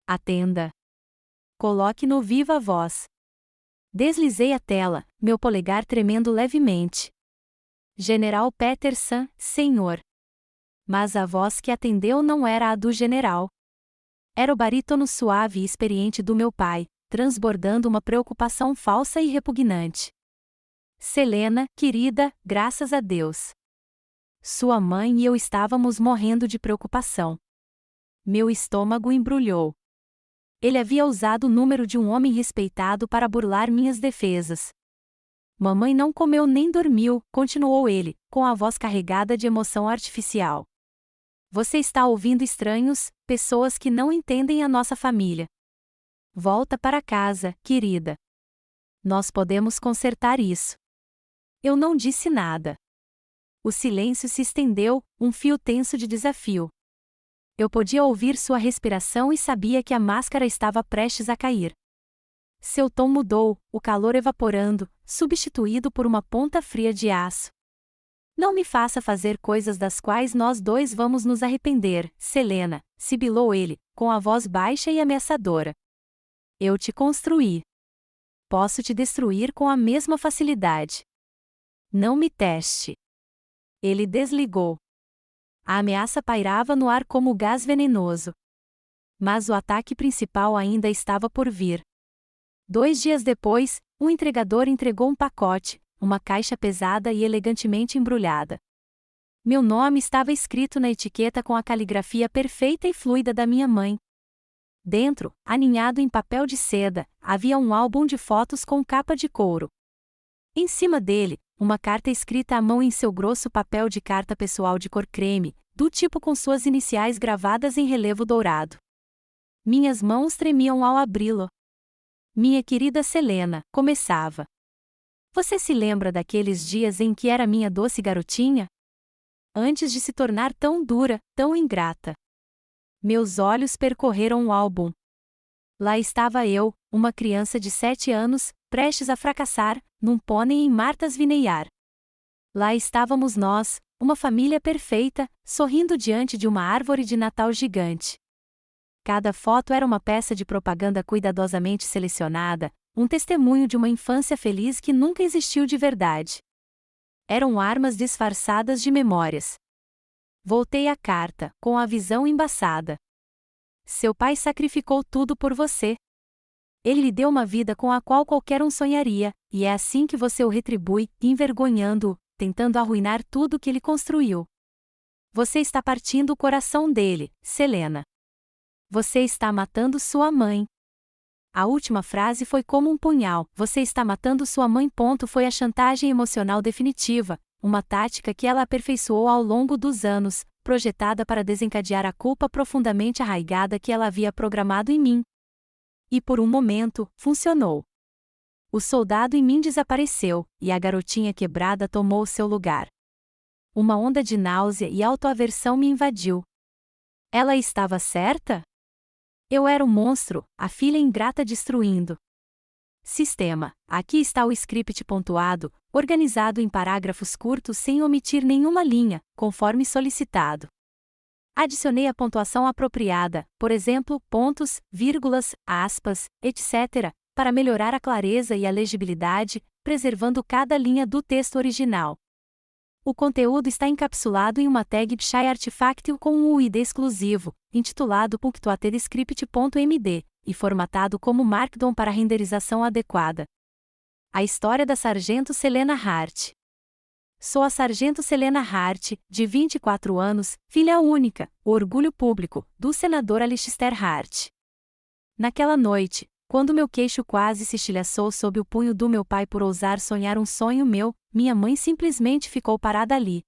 Atenda. Coloque no viva voz. Deslizei a tela, meu polegar tremendo levemente. General Peterson, senhor. Mas a voz que atendeu não era a do general. Era o barítono suave e experiente do meu pai, transbordando uma preocupação falsa e repugnante. Selena, querida, graças a Deus. Sua mãe e eu estávamos morrendo de preocupação. Meu estômago embrulhou. Ele havia usado o número de um homem respeitado para burlar minhas defesas. Mamãe não comeu nem dormiu, continuou ele, com a voz carregada de emoção artificial. Você está ouvindo estranhos, pessoas que não entendem a nossa família. Volta para casa, querida. Nós podemos consertar isso. Eu não disse nada. O silêncio se estendeu, um fio tenso de desafio. Eu podia ouvir sua respiração e sabia que a máscara estava prestes a cair. Seu tom mudou, o calor evaporando, substituído por uma ponta fria de aço. Não me faça fazer coisas das quais nós dois vamos nos arrepender, Selena, sibilou ele, com a voz baixa e ameaçadora. Eu te construí. Posso te destruir com a mesma facilidade. Não me teste. Ele desligou. A ameaça pairava no ar como gás venenoso. Mas o ataque principal ainda estava por vir. 2 dias depois, um entregador entregou um pacote, uma caixa pesada e elegantemente embrulhada. Meu nome estava escrito na etiqueta com a caligrafia perfeita e fluida da minha mãe. Dentro, aninhado em papel de seda, havia um álbum de fotos com capa de couro. Em cima dele, uma carta escrita à mão em seu grosso papel de carta pessoal de cor creme, do tipo com suas iniciais gravadas em relevo dourado. Minhas mãos tremiam ao abri-lo. Minha querida Selena, começava. Você se lembra daqueles dias em que era minha doce garotinha? Antes de se tornar tão dura, tão ingrata. Meus olhos percorreram o álbum. Lá estava eu, uma criança de 7 anos, prestes a fracassar, num pônei em Martha's Vineyard. Lá estávamos nós, uma família perfeita, sorrindo diante de uma árvore de Natal gigante. Cada foto era uma peça de propaganda cuidadosamente selecionada, um testemunho de uma infância feliz que nunca existiu de verdade. Eram armas disfarçadas de memórias. Voltei à carta, com a visão embaçada. Seu pai sacrificou tudo por você. Ele lhe deu uma vida com a qual qualquer um sonharia, e é assim que você o retribui, envergonhando-o, tentando arruinar tudo o que ele construiu. Você está partindo o coração dele, Selena. Você está matando sua mãe. A última frase foi como um punhal. Você está matando sua mãe. Foi a chantagem emocional definitiva, uma tática que ela aperfeiçoou ao longo dos anos, projetada para desencadear a culpa profundamente arraigada que ela havia programado em mim. E por um momento, funcionou. O soldado em mim desapareceu, e a garotinha quebrada tomou seu lugar. Uma onda de náusea e autoaversão me invadiu. Ela estava certa? Eu era um monstro, a filha ingrata destruindo. Sistema, aqui está o script pontuado, organizado em parágrafos curtos sem omitir nenhuma linha, conforme solicitado. Adicionei a pontuação apropriada, por exemplo, pontos, vírgulas, aspas, etc., para melhorar a clareza e a legibilidade, preservando cada linha do texto original. O conteúdo está encapsulado em uma tag Shy Artifact com um UID exclusivo, intitulado .atdscript.md, e formatado como Markdown para renderização adequada. A história da Sargento Selena Hart. Sou a Sargento Selena Hart, de 24 anos, filha única, o orgulho público, do senador Alistair Hart. Naquela noite, quando meu queixo quase se estilhaçou sob o punho do meu pai por ousar sonhar um sonho meu, minha mãe simplesmente ficou parada ali.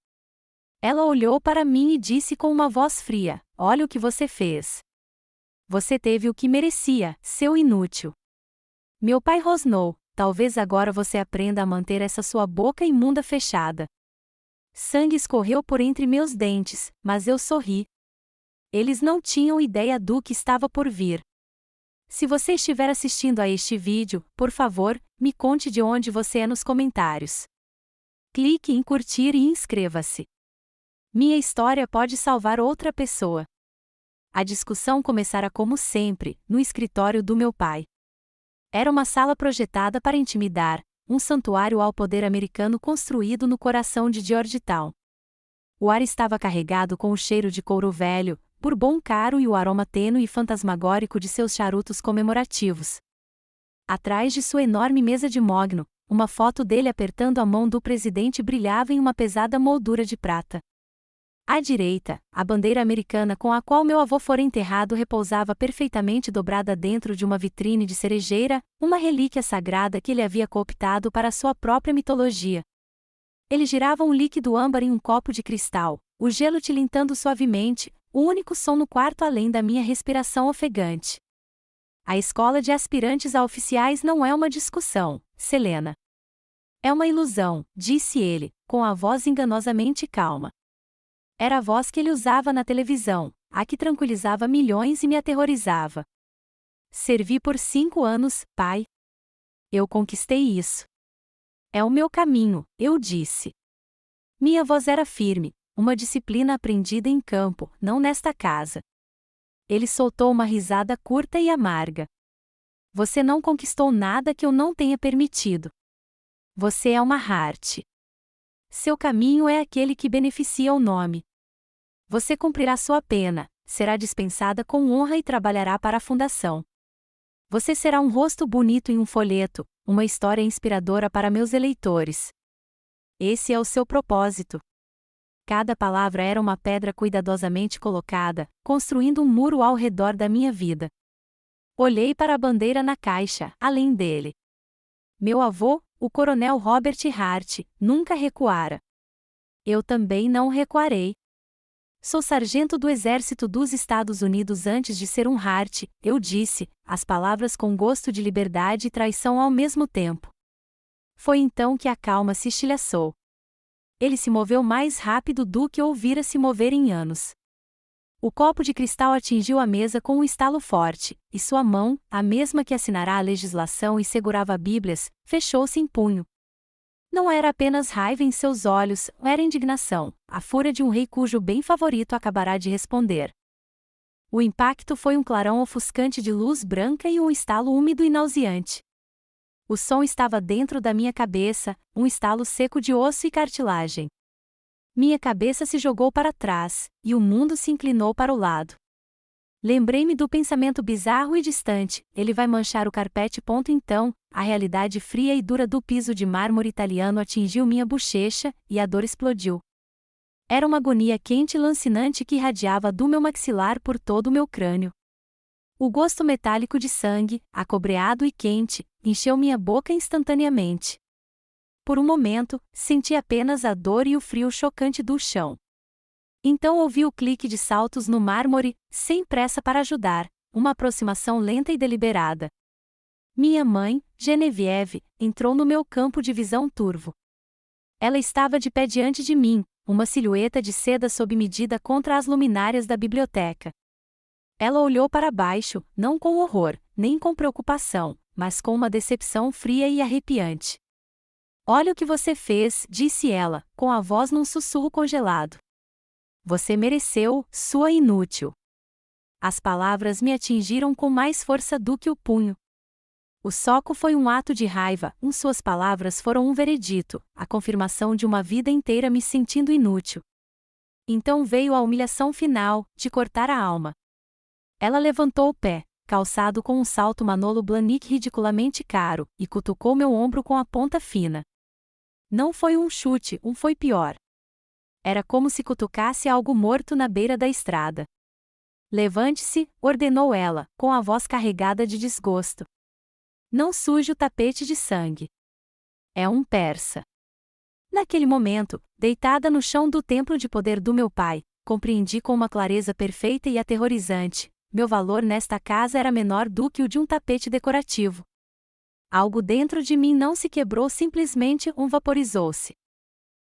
Ela olhou para mim e disse com uma voz fria: "Olha o que você fez. Você teve o que merecia, seu inútil." Meu pai rosnou: "Talvez agora você aprenda a manter essa sua boca imunda fechada." Sangue escorreu por entre meus dentes, mas eu sorri. Eles não tinham ideia do que estava por vir. Se você estiver assistindo a este vídeo, por favor, me conte de onde você é nos comentários. Clique em curtir e inscreva-se. Minha história pode salvar outra pessoa. A discussão começara como sempre, no escritório do meu pai. Era uma sala projetada para intimidar, um santuário ao poder americano construído no coração de Georgetown. O ar estava carregado com o cheiro de couro velho, bourbon caro e o aroma tênue e fantasmagórico de seus charutos comemorativos. Atrás de sua enorme mesa de mogno, uma foto dele apertando a mão do presidente brilhava em uma pesada moldura de prata. À direita, a bandeira americana com a qual meu avô fora enterrado repousava perfeitamente dobrada dentro de uma vitrine de cerejeira, uma relíquia sagrada que ele havia cooptado para sua própria mitologia. Ele girava um líquido âmbar em um copo de cristal, o gelo tilintando suavemente, o único som no quarto além da minha respiração ofegante. A escola de aspirantes a oficiais não é uma discussão, Selena. É uma ilusão, disse ele, com a voz enganosamente calma. Era a voz que ele usava na televisão, a que tranquilizava milhões e me aterrorizava. Servi por 5 anos, pai. Eu conquistei isso. É o meu caminho, eu disse. Minha voz era firme, uma disciplina aprendida em campo, não nesta casa. Ele soltou uma risada curta e amarga. Você não conquistou nada que eu não tenha permitido. Você é uma Hart. Seu caminho é aquele que beneficia o nome. Você cumprirá sua pena, será dispensada com honra e trabalhará para a fundação. Você será um rosto bonito em um folheto, uma história inspiradora para meus eleitores. Esse é o seu propósito. Cada palavra era uma pedra cuidadosamente colocada, construindo um muro ao redor da minha vida. Olhei para a bandeira na caixa, além dele. Meu avô, o coronel Robert Hart, nunca recuara. Eu também não recuarei. Sou sargento do Exército dos Estados Unidos antes de ser um Hart, eu disse, as palavras com gosto de liberdade e traição ao mesmo tempo. Foi então que a calma se estilhaçou. Ele se moveu mais rápido do que ouvira se mover em anos. O copo de cristal atingiu a mesa com um estalo forte, e sua mão, a mesma que assinará a legislação e segurava bíblias, fechou-se em punho. Não era apenas raiva em seus olhos, era indignação, a fúria de um rei cujo bem favorito acabará de responder. O impacto foi um clarão ofuscante de luz branca e um estalo úmido e nauseante. O som estava dentro da minha cabeça, um estalo seco de osso e cartilagem. Minha cabeça se jogou para trás, e o mundo se inclinou para o lado. Lembrei-me do pensamento bizarro e distante, ele vai manchar o carpete. Então, a realidade fria e dura do piso de mármore italiano atingiu minha bochecha, e a dor explodiu. Era uma agonia quente e lancinante que irradiava do meu maxilar por todo o meu crânio. O gosto metálico de sangue, acobreado e quente, encheu minha boca instantaneamente. Por um momento, senti apenas a dor e o frio chocante do chão. Então ouvi o clique de saltos no mármore, sem pressa para ajudar, uma aproximação lenta e deliberada. Minha mãe, Genevieve, entrou no meu campo de visão turvo. Ela estava de pé diante de mim, uma silhueta de seda sob medida contra as luminárias da biblioteca. Ela olhou para baixo, não com horror, nem com preocupação, mas com uma decepção fria e arrepiante. Olha o que você fez, disse ela, com a voz num sussurro congelado. Você mereceu, sua inútil. As palavras me atingiram com mais força do que o punho. O soco foi um ato de raiva, suas palavras foram um veredito, a confirmação de uma vida inteira me sentindo inútil. Então veio a humilhação final, de cortar a alma. Ela levantou o pé, calçado com um salto Manolo Blahnik ridiculamente caro, e cutucou meu ombro com a ponta fina. Não foi um chute, foi pior. Era como se cutucasse algo morto na beira da estrada. Levante-se, ordenou ela, com a voz carregada de desgosto. Não suje o tapete de sangue. É um persa. Naquele momento, deitada no chão do templo de poder do meu pai, compreendi com uma clareza perfeita e aterrorizante, meu valor nesta casa era menor do que o de um tapete decorativo. Algo dentro de mim não se quebrou, simplesmente vaporizou-se.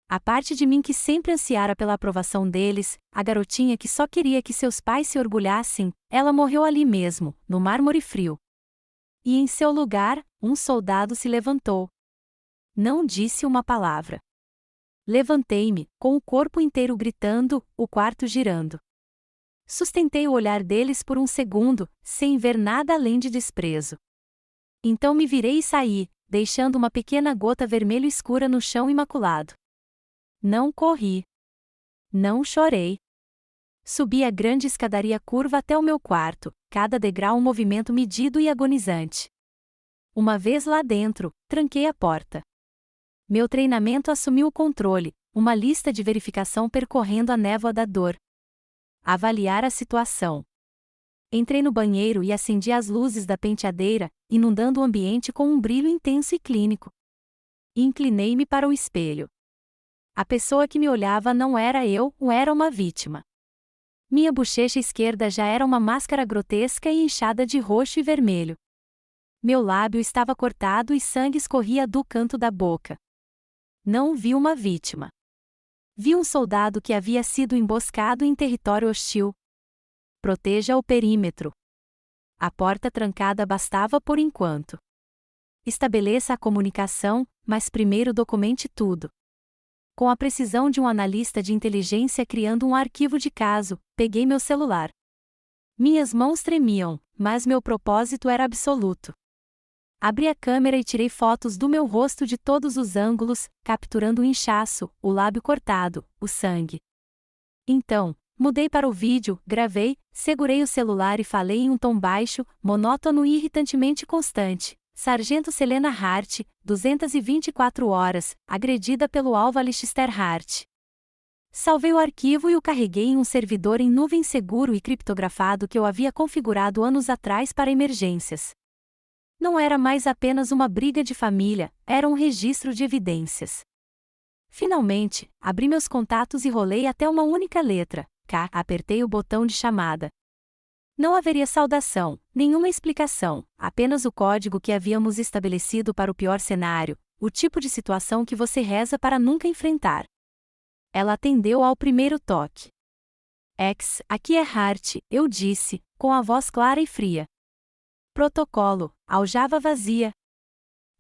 A parte de mim que sempre ansiara pela aprovação deles, a garotinha que só queria que seus pais se orgulhassem, ela morreu ali mesmo, no mármore frio. E em seu lugar, um soldado se levantou. Não disse uma palavra. Levantei-me, com o corpo inteiro gritando, o quarto girando. Sustentei o olhar deles por um segundo, sem ver nada além de desprezo. Então me virei e saí, deixando uma pequena gota vermelho escura no chão imaculado. Não corri. Não chorei. Subi a grande escadaria curva até o meu quarto, cada degrau um movimento medido e agonizante. Uma vez lá dentro, tranquei a porta. Meu treinamento assumiu o controle, uma lista de verificação percorrendo a névoa da dor. Avaliar a situação. Entrei no banheiro e acendi as luzes da penteadeira, inundando o ambiente com um brilho intenso e clínico. Inclinei-me para o espelho. A pessoa que me olhava não era eu, era uma vítima. Minha bochecha esquerda já era uma máscara grotesca e inchada de roxo e vermelho. Meu lábio estava cortado e sangue escorria do canto da boca. Não vi uma vítima. Vi um soldado que havia sido emboscado em território hostil. Proteja o perímetro. A porta trancada bastava por enquanto. Estabeleça a comunicação, mas primeiro documente tudo. Com a precisão de um analista de inteligência criando um arquivo de caso, peguei meu celular. Minhas mãos tremiam, mas meu propósito era absoluto. Abri a câmera e tirei fotos do meu rosto de todos os ângulos, capturando o inchaço, o lábio cortado, o sangue. Então, mudei para o vídeo, gravei, segurei o celular e falei em um tom baixo, monótono e irritantemente constante. Sargento Selena Hart, 224 horas, agredida pelo alvo Alistair Hart. Salvei o arquivo e o carreguei em um servidor em nuvem seguro e criptografado que eu havia configurado anos atrás para emergências. Não era mais apenas uma briga de família, era um registro de evidências. Finalmente, abri meus contatos e rolei até uma única letra, K. Apertei o botão de chamada. Não haveria saudação, nenhuma explicação, apenas o código que havíamos estabelecido para o pior cenário, o tipo de situação que você reza para nunca enfrentar. Ela atendeu ao primeiro toque. Aqui é Hart, eu disse, com a voz clara e fria. Protocolo, aljava vazia.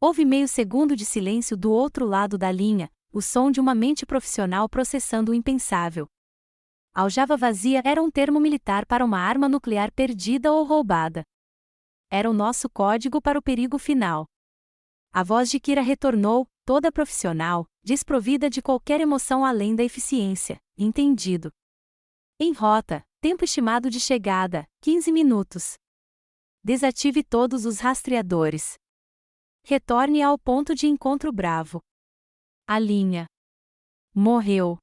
Houve meio segundo de silêncio do outro lado da linha, o som de uma mente profissional processando o impensável. Aljava vazia era um termo militar para uma arma nuclear perdida ou roubada. Era o nosso código para o perigo final. A voz de Kira retornou, toda profissional, desprovida de qualquer emoção além da eficiência. Entendido. Em rota, tempo estimado de chegada, 15 minutos. Desative todos os rastreadores. Retorne ao ponto de encontro Bravo. A linha morreu.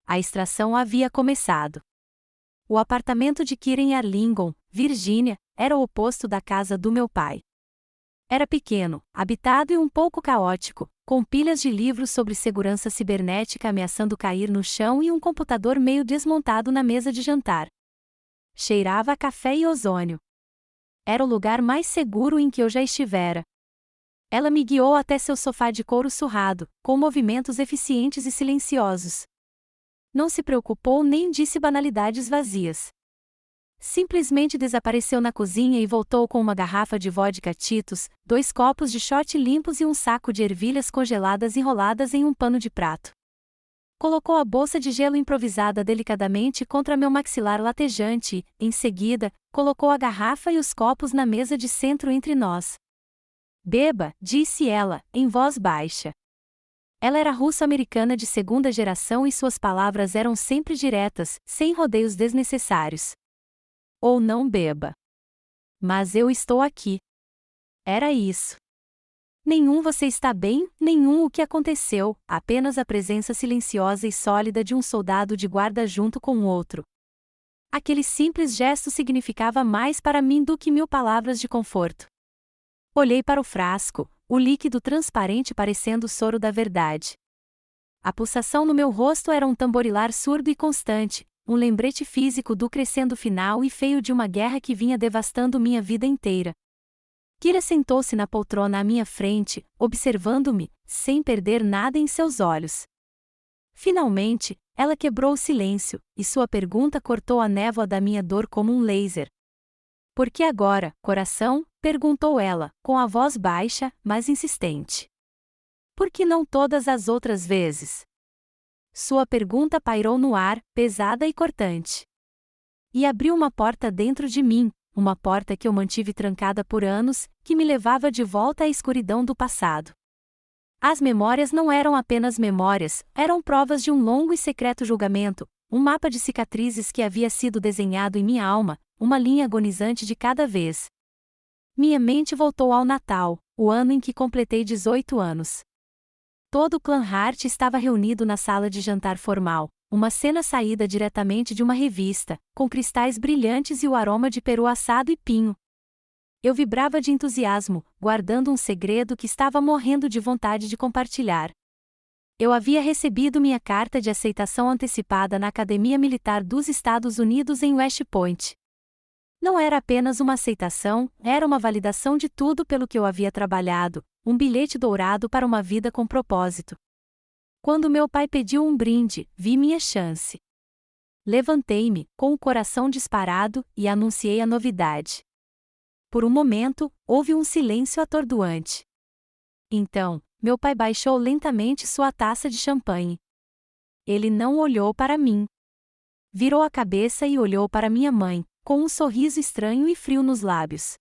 A extração havia começado. O apartamento de Kira em Arlington, Virgínia, era o oposto da casa do meu pai. Era pequeno, habitado e um pouco caótico, com pilhas de livros sobre segurança cibernética ameaçando cair no chão e um computador meio desmontado na mesa de jantar. Cheirava a café e ozônio. Era o lugar mais seguro em que eu já estivera. Ela me guiou até seu sofá de couro surrado, com movimentos eficientes e silenciosos. Não se preocupou nem disse banalidades vazias. Simplesmente desapareceu na cozinha e voltou com uma garrafa de vodka Tito's, 2 copos de shot limpos e um saco de ervilhas congeladas enroladas em um pano de prato. Colocou a bolsa de gelo improvisada delicadamente contra meu maxilar latejante e, em seguida, colocou a garrafa e os copos na mesa de centro entre nós. Beba, disse ela, em voz baixa. Ela era russo-americana de segunda geração e suas palavras eram sempre diretas, sem rodeios desnecessários. Ou não beba. Mas eu estou aqui. Era isso. Nenhum você está bem, nenhum o que aconteceu, apenas a presença silenciosa e sólida de um soldado de guarda junto com o outro. Aquele simples gesto significava mais para mim do que 1000 palavras de conforto. Olhei para o frasco, o líquido transparente parecendo o soro da verdade. A pulsação no meu rosto era um tamborilar surdo e constante, um lembrete físico do crescendo final e feio de uma guerra que vinha devastando minha vida inteira. Kira sentou-se na poltrona à minha frente, observando-me, sem perder nada em seus olhos. Finalmente, ela quebrou o silêncio, e sua pergunta cortou a névoa da minha dor como um laser. Por que agora, coração? Perguntou ela, com a voz baixa, mas insistente. Por que não todas as outras vezes? Sua pergunta pairou no ar, pesada e cortante. E abriu uma porta dentro de mim, uma porta que eu mantive trancada por anos, que me levava de volta à escuridão do passado. As memórias não eram apenas memórias, eram provas de um longo e secreto julgamento, um mapa de cicatrizes que havia sido desenhado em minha alma, uma linha agonizante de cada vez. Minha mente voltou ao Natal, o ano em que completei 18 anos. Todo o clã Hart estava reunido na sala de jantar formal, uma cena saída diretamente de uma revista, com cristais brilhantes e o aroma de peru assado e pinho. Eu vibrava de entusiasmo, guardando um segredo que estava morrendo de vontade de compartilhar. Eu havia recebido minha carta de aceitação antecipada na Academia Militar dos Estados Unidos em West Point. Não era apenas uma aceitação, era uma validação de tudo pelo que eu havia trabalhado, um bilhete dourado para uma vida com propósito. Quando meu pai pediu um brinde, vi minha chance. Levantei-me, com o coração disparado, e anunciei a novidade. Por um momento, houve um silêncio atordoante. Então, meu pai baixou lentamente sua taça de champanhe. Ele não olhou para mim. Virou a cabeça e olhou para minha mãe, com um sorriso estranho e frio nos lábios.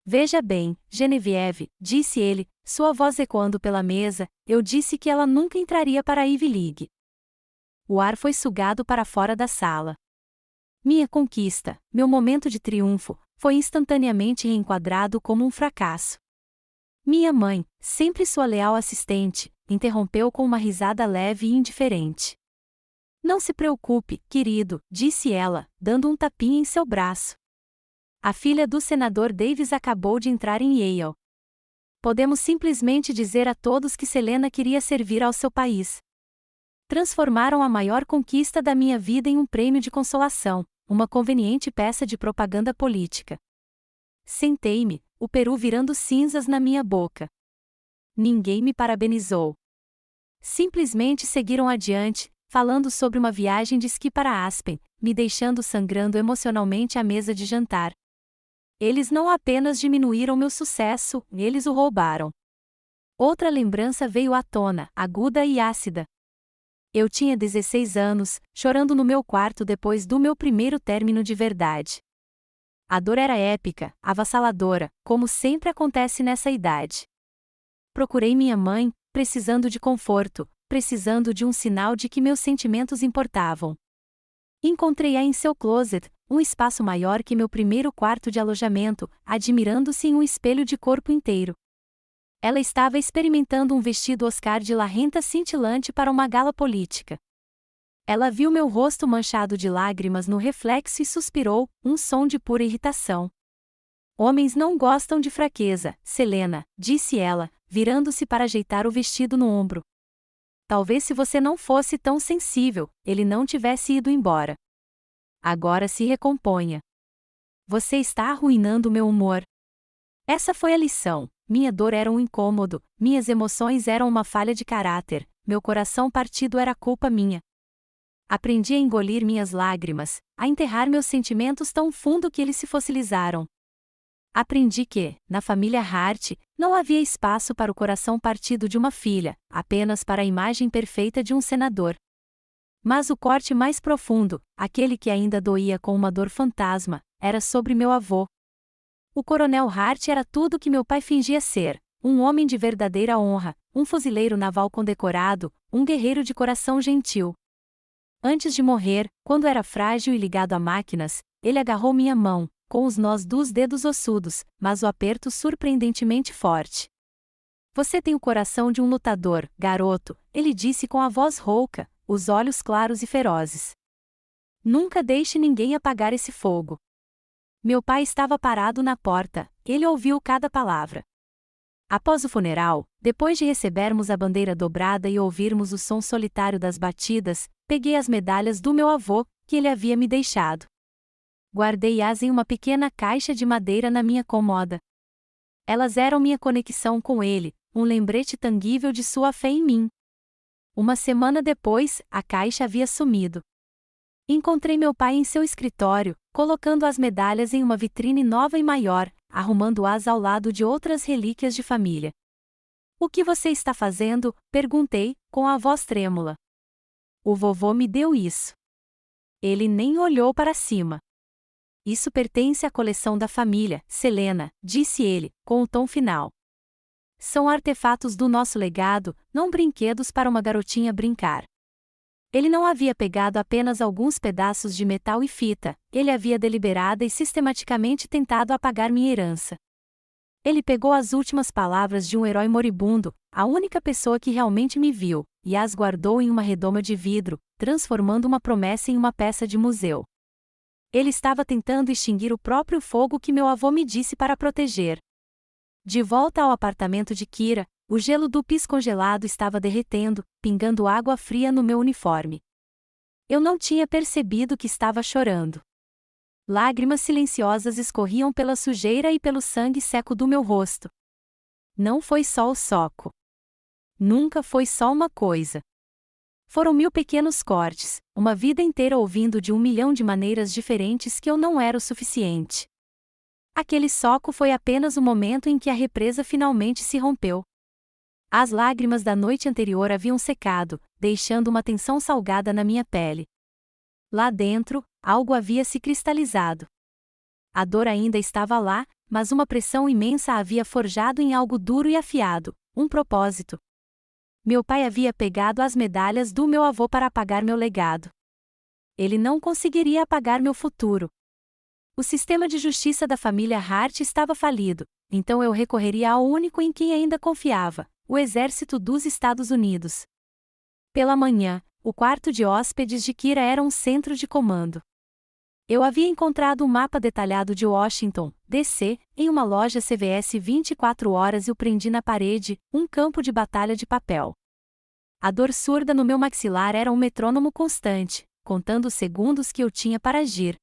Veja bem, Genevieve, disse ele, sua voz ecoando pela mesa, eu disse que ela nunca entraria para a Ivy League. O ar foi sugado para fora da sala. Minha conquista, meu momento de triunfo, foi instantaneamente reenquadrado como um fracasso. Minha mãe, sempre sua leal assistente, interrompeu com uma risada leve e indiferente. Não se preocupe, querido, disse ela, dando um tapinha em seu braço. A filha do senador Davis acabou de entrar em Yale. Podemos simplesmente dizer a todos que Selena queria servir ao seu país. Transformaram a maior conquista da minha vida em um prêmio de consolação, uma conveniente peça de propaganda política. Sentei-me, o peru virando cinzas na minha boca. Ninguém me parabenizou. Simplesmente seguiram adiante, falando sobre uma viagem de esqui para Aspen, me deixando sangrando emocionalmente à mesa de jantar. Eles não apenas diminuíram meu sucesso, eles o roubaram. Outra lembrança veio à tona, aguda e ácida. Eu tinha 16 anos, chorando no meu quarto depois do meu primeiro término de verdade. A dor era épica, avassaladora, como sempre acontece nessa idade. Procurei minha mãe, precisando de conforto, precisando de um sinal de que meus sentimentos importavam. Encontrei-a em seu closet, um espaço maior que meu primeiro quarto de alojamento, admirando-se em um espelho de corpo inteiro. Ela estava experimentando um vestido Oscar de la Renta cintilante para uma gala política. Ela viu meu rosto manchado de lágrimas no reflexo e suspirou, um som de pura irritação. Homens não gostam de fraqueza, Selena, disse ela, virando-se para ajeitar o vestido no ombro. Talvez se você não fosse tão sensível, ele não tivesse ido embora. Agora se recomponha. Você está arruinando meu humor. Essa foi a lição. Minha dor era um incômodo, minhas emoções eram uma falha de caráter, meu coração partido era culpa minha. Aprendi a engolir minhas lágrimas, a enterrar meus sentimentos tão fundo que eles se fossilizaram. Aprendi que, na família Hart, não havia espaço para o coração partido de uma filha, apenas para a imagem perfeita de um senador. Mas o corte mais profundo, aquele que ainda doía com uma dor fantasma, era sobre meu avô. O coronel Hart era tudo que meu pai fingia ser, um homem de verdadeira honra, um fuzileiro naval condecorado, um guerreiro de coração gentil. Antes de morrer, quando era frágil e ligado a máquinas, ele agarrou minha mão, com os nós dos dedos ossudos, mas o aperto surpreendentemente forte. Você tem o coração de um lutador, garoto, ele disse com a voz rouca, os olhos claros e ferozes. Nunca deixe ninguém apagar esse fogo. Meu pai estava parado na porta, ele ouviu cada palavra. Após o funeral, depois de recebermos a bandeira dobrada e ouvirmos o som solitário das batidas, peguei as medalhas do meu avô, que ele havia me deixado. Guardei-as em uma pequena caixa de madeira na minha cômoda. Elas eram minha conexão com ele, um lembrete tangível de sua fé em mim. Uma semana depois, a caixa havia sumido. Encontrei meu pai em seu escritório, colocando as medalhas em uma vitrine nova e maior, arrumando-as ao lado de outras relíquias de família. O que você está fazendo? Perguntei, com a voz trêmula. O vovô me deu isso. Ele nem olhou para cima. Isso pertence à coleção da família, Selena, disse ele, com o tom final. São artefatos do nosso legado, não brinquedos para uma garotinha brincar. Ele não havia pegado apenas alguns pedaços de metal e fita, ele havia deliberada e sistematicamente tentado apagar minha herança. Ele pegou as últimas palavras de um herói moribundo, a única pessoa que realmente me viu, e as guardou em uma redoma de vidro, transformando uma promessa em uma peça de museu. Ele estava tentando extinguir o próprio fogo que meu avô me disse para proteger. De volta ao apartamento de Kira, o gelo do pis congelado estava derretendo, pingando água fria no meu uniforme. Eu não tinha percebido que estava chorando. Lágrimas silenciosas escorriam pela sujeira e pelo sangue seco do meu rosto. Não foi só o soco. Nunca foi só uma coisa. Foram 1000 pequenos cortes, uma vida inteira ouvindo de 1 milhão de maneiras diferentes que eu não era o suficiente. Aquele soco foi apenas o momento em que a represa finalmente se rompeu. As lágrimas da noite anterior haviam secado, deixando uma tensão salgada na minha pele. Lá dentro, algo havia se cristalizado. A dor ainda estava lá, mas uma pressão imensa a havia forjado em algo duro e afiado, um propósito. Meu pai havia pegado as medalhas do meu avô para apagar meu legado. Ele não conseguiria apagar meu futuro. O sistema de justiça da família Hart estava falido, então eu recorreria ao único em quem ainda confiava, o Exército dos Estados Unidos. Pela manhã, o quarto de hóspedes de Kira era um centro de comando. Eu havia encontrado um mapa detalhado de Washington, D.C., em uma loja CVS 24 horas e o prendi na parede, um campo de batalha de papel. A dor surda no meu maxilar era um metrônomo constante, contando os segundos que eu tinha para agir.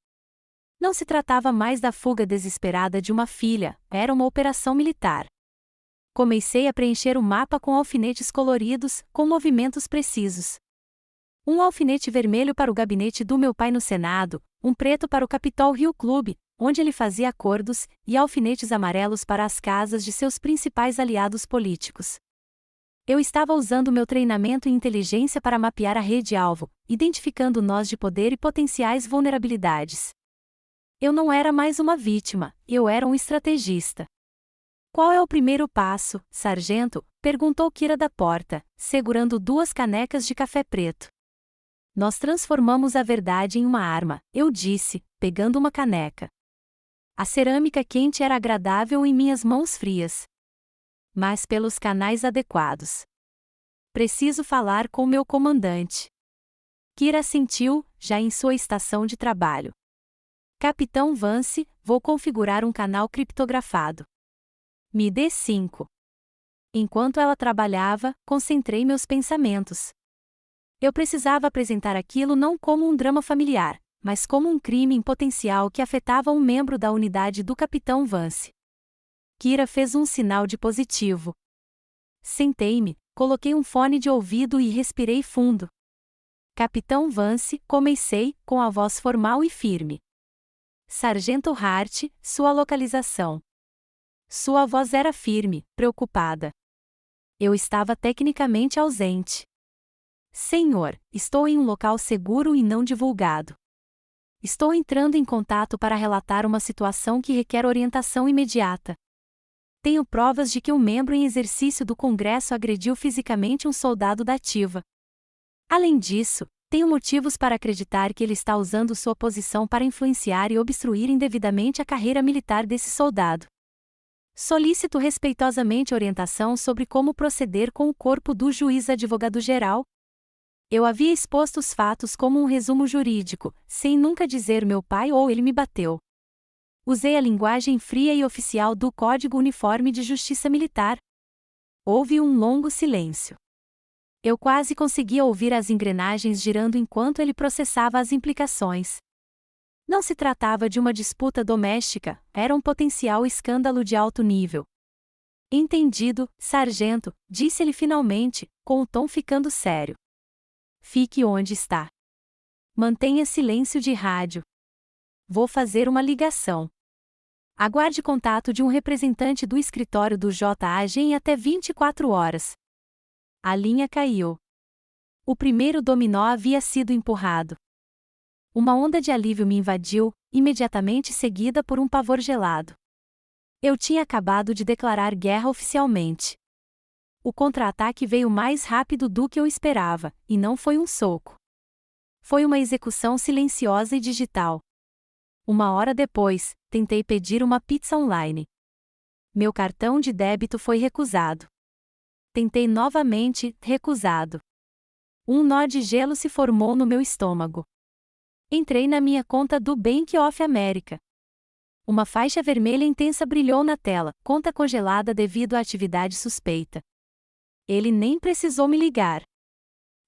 Não se tratava mais da fuga desesperada de uma filha, era uma operação militar. Comecei a preencher o mapa com alfinetes coloridos, com movimentos precisos. Um alfinete vermelho para o gabinete do meu pai no Senado, um preto para o Capitol Hill Club, onde ele fazia acordos, e alfinetes amarelos para as casas de seus principais aliados políticos. Eu estava usando meu treinamento em inteligência para mapear a rede-alvo, identificando nós de poder e potenciais vulnerabilidades. Eu não era mais uma vítima, eu era um estrategista. Qual é o primeiro passo, sargento? Perguntou Kira da porta, segurando 2 canecas de café preto. Nós transformamos a verdade em uma arma, eu disse, pegando uma caneca. A cerâmica quente era agradável em minhas mãos frias. Mas pelos canais adequados. Preciso falar com meu comandante. Kira assentiu, já em sua estação de trabalho. Capitão Vance, vou configurar um canal criptografado. Me dê 5. Enquanto ela trabalhava, concentrei meus pensamentos. Eu precisava apresentar aquilo não como um drama familiar, mas como um crime em potencial que afetava um membro da unidade do Capitão Vance. Kira fez um sinal de positivo. Sentei-me, coloquei um fone de ouvido e respirei fundo. Capitão Vance, comecei, com a voz formal e firme. Sargento Hart, sua localização. Sua voz era firme, preocupada. Eu estava tecnicamente ausente. Senhor, estou em um local seguro e não divulgado. Estou entrando em contato para relatar uma situação que requer orientação imediata. Tenho provas de que um membro em exercício do Congresso agrediu fisicamente um soldado da ativa. Além disso, tenho motivos para acreditar que ele está usando sua posição para influenciar e obstruir indevidamente a carreira militar desse soldado. Solicito respeitosamente orientação sobre como proceder com o corpo do juiz advogado-geral. Eu havia exposto os fatos como um resumo jurídico, sem nunca dizer meu pai ou ele me bateu. Usei a linguagem fria e oficial do Código Uniforme de Justiça Militar. Houve um longo silêncio. Eu quase conseguia ouvir as engrenagens girando enquanto ele processava as implicações. Não se tratava de uma disputa doméstica, era um potencial escândalo de alto nível. Entendido, sargento, disse ele finalmente, com o tom ficando sério. Fique onde está. Mantenha silêncio de rádio. Vou fazer uma ligação. Aguarde contato de um representante do escritório do JAG em até 24 horas. A linha caiu. O primeiro dominó havia sido empurrado. Uma onda de alívio me invadiu, imediatamente seguida por um pavor gelado. Eu tinha acabado de declarar guerra oficialmente. O contra-ataque veio mais rápido do que eu esperava, e não foi um soco. Foi uma execução silenciosa e digital. Uma hora depois, tentei pedir uma pizza online. Meu cartão de débito foi recusado. Tentei novamente, recusado. Um nó de gelo se formou no meu estômago. Entrei na minha conta do Bank of America. Uma faixa vermelha intensa brilhou na tela, conta congelada devido à atividade suspeita. Ele nem precisou me ligar.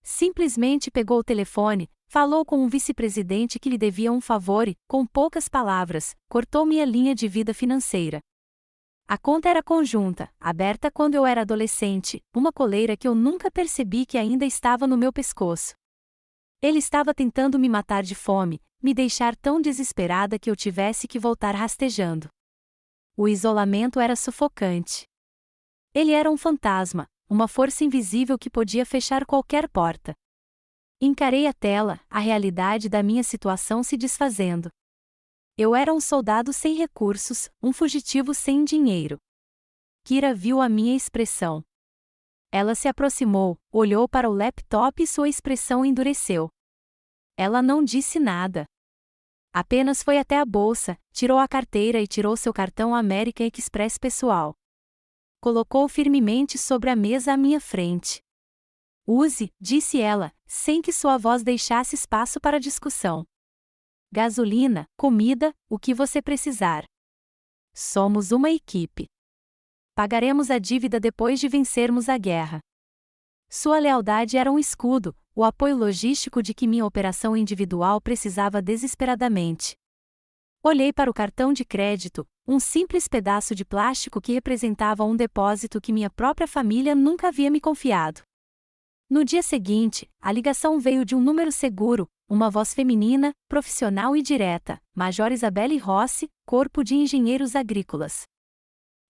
Simplesmente pegou o telefone, falou com um vice-presidente que lhe devia um favor e, com poucas palavras, cortou minha linha de vida financeira. A conta era conjunta, aberta quando eu era adolescente, uma coleira que eu nunca percebi que ainda estava no meu pescoço. Ele estava tentando me matar de fome, me deixar tão desesperada que eu tivesse que voltar rastejando. O isolamento era sufocante. Ele era um fantasma, uma força invisível que podia fechar qualquer porta. Encarei a tela, a realidade da minha situação se desfazendo. Eu era um soldado sem recursos, um fugitivo sem dinheiro. Kira viu a minha expressão. Ela se aproximou, olhou para o laptop e sua expressão endureceu. Ela não disse nada. Apenas foi até a bolsa, tirou a carteira e tirou seu cartão American Express pessoal. Colocou firmemente sobre a mesa à minha frente. Use, disse ela, sem que sua voz deixasse espaço para discussão. Gasolina, comida, o que você precisar. Somos uma equipe. Pagaremos a dívida depois de vencermos a guerra. Sua lealdade era um escudo, o apoio logístico de que minha operação individual precisava desesperadamente. Olhei para o cartão de crédito, um simples pedaço de plástico que representava um depósito que minha própria família nunca havia me confiado. No dia seguinte, a ligação veio de um número seguro, uma voz feminina, profissional e direta, Major Isabelle Rossi, Corpo de Engenheiros Agrícolas.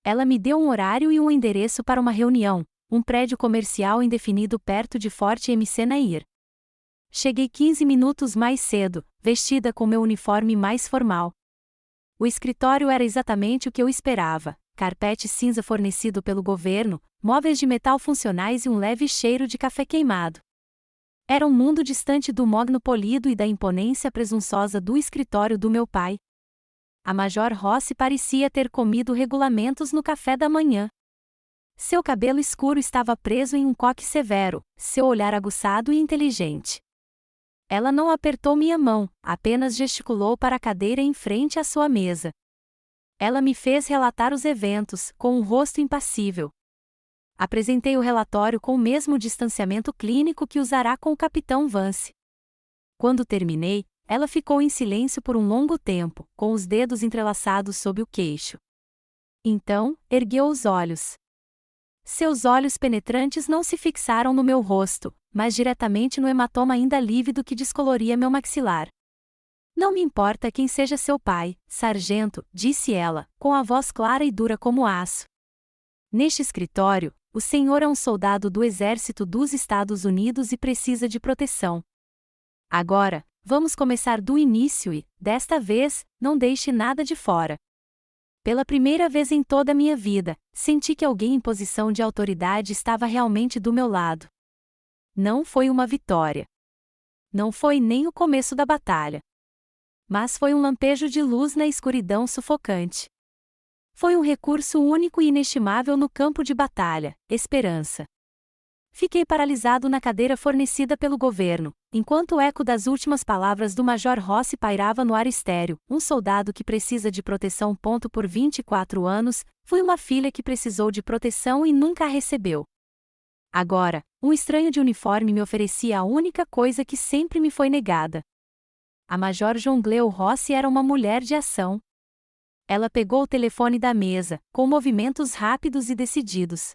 Ela me deu um horário e um endereço para uma reunião, um prédio comercial indefinido perto de Forte MC Nair. Cheguei 15 minutos mais cedo, vestida com meu uniforme mais formal. O escritório era exatamente o que eu esperava: carpete cinza fornecido pelo governo, móveis de metal funcionais e um leve cheiro de café queimado. Era um mundo distante do mogno polido e da imponência presunçosa do escritório do meu pai. A Major Rossi parecia ter comido regulamentos no café da manhã. Seu cabelo escuro estava preso em um coque severo, seu olhar aguçado e inteligente. Ela não apertou minha mão, apenas gesticulou para a cadeira em frente à sua mesa. Ela me fez relatar os eventos, com um rosto impassível. Apresentei o relatório com o mesmo distanciamento clínico que usará com o capitão Vance. Quando terminei, ela ficou em silêncio por um longo tempo, com os dedos entrelaçados sob o queixo. Então, ergueu os olhos. Seus olhos penetrantes não se fixaram no meu rosto, mas diretamente no hematoma ainda lívido que descoloria meu maxilar. Não me importa quem seja seu pai, sargento, disse ela, com a voz clara e dura como aço. Neste escritório, o senhor é um soldado do Exército dos Estados Unidos e precisa de proteção. Agora, vamos começar do início e, desta vez, não deixe nada de fora. Pela primeira vez em toda a minha vida, senti que alguém em posição de autoridade estava realmente do meu lado. Não foi uma vitória. Não foi nem o começo da batalha. Mas foi um lampejo de luz na escuridão sufocante. Foi um recurso único e inestimável no campo de batalha, esperança. Fiquei paralisado na cadeira fornecida pelo governo, enquanto o eco das últimas palavras do Major Rossi pairava no ar estéreo: um soldado que precisa de proteção. Por 24 anos, fui uma filha que precisou de proteção e nunca a recebeu. Agora, um estranho de uniforme me oferecia a única coisa que sempre me foi negada. A Major Jongleu Rossi era uma mulher de ação. Ela pegou o telefone da mesa, com movimentos rápidos e decididos.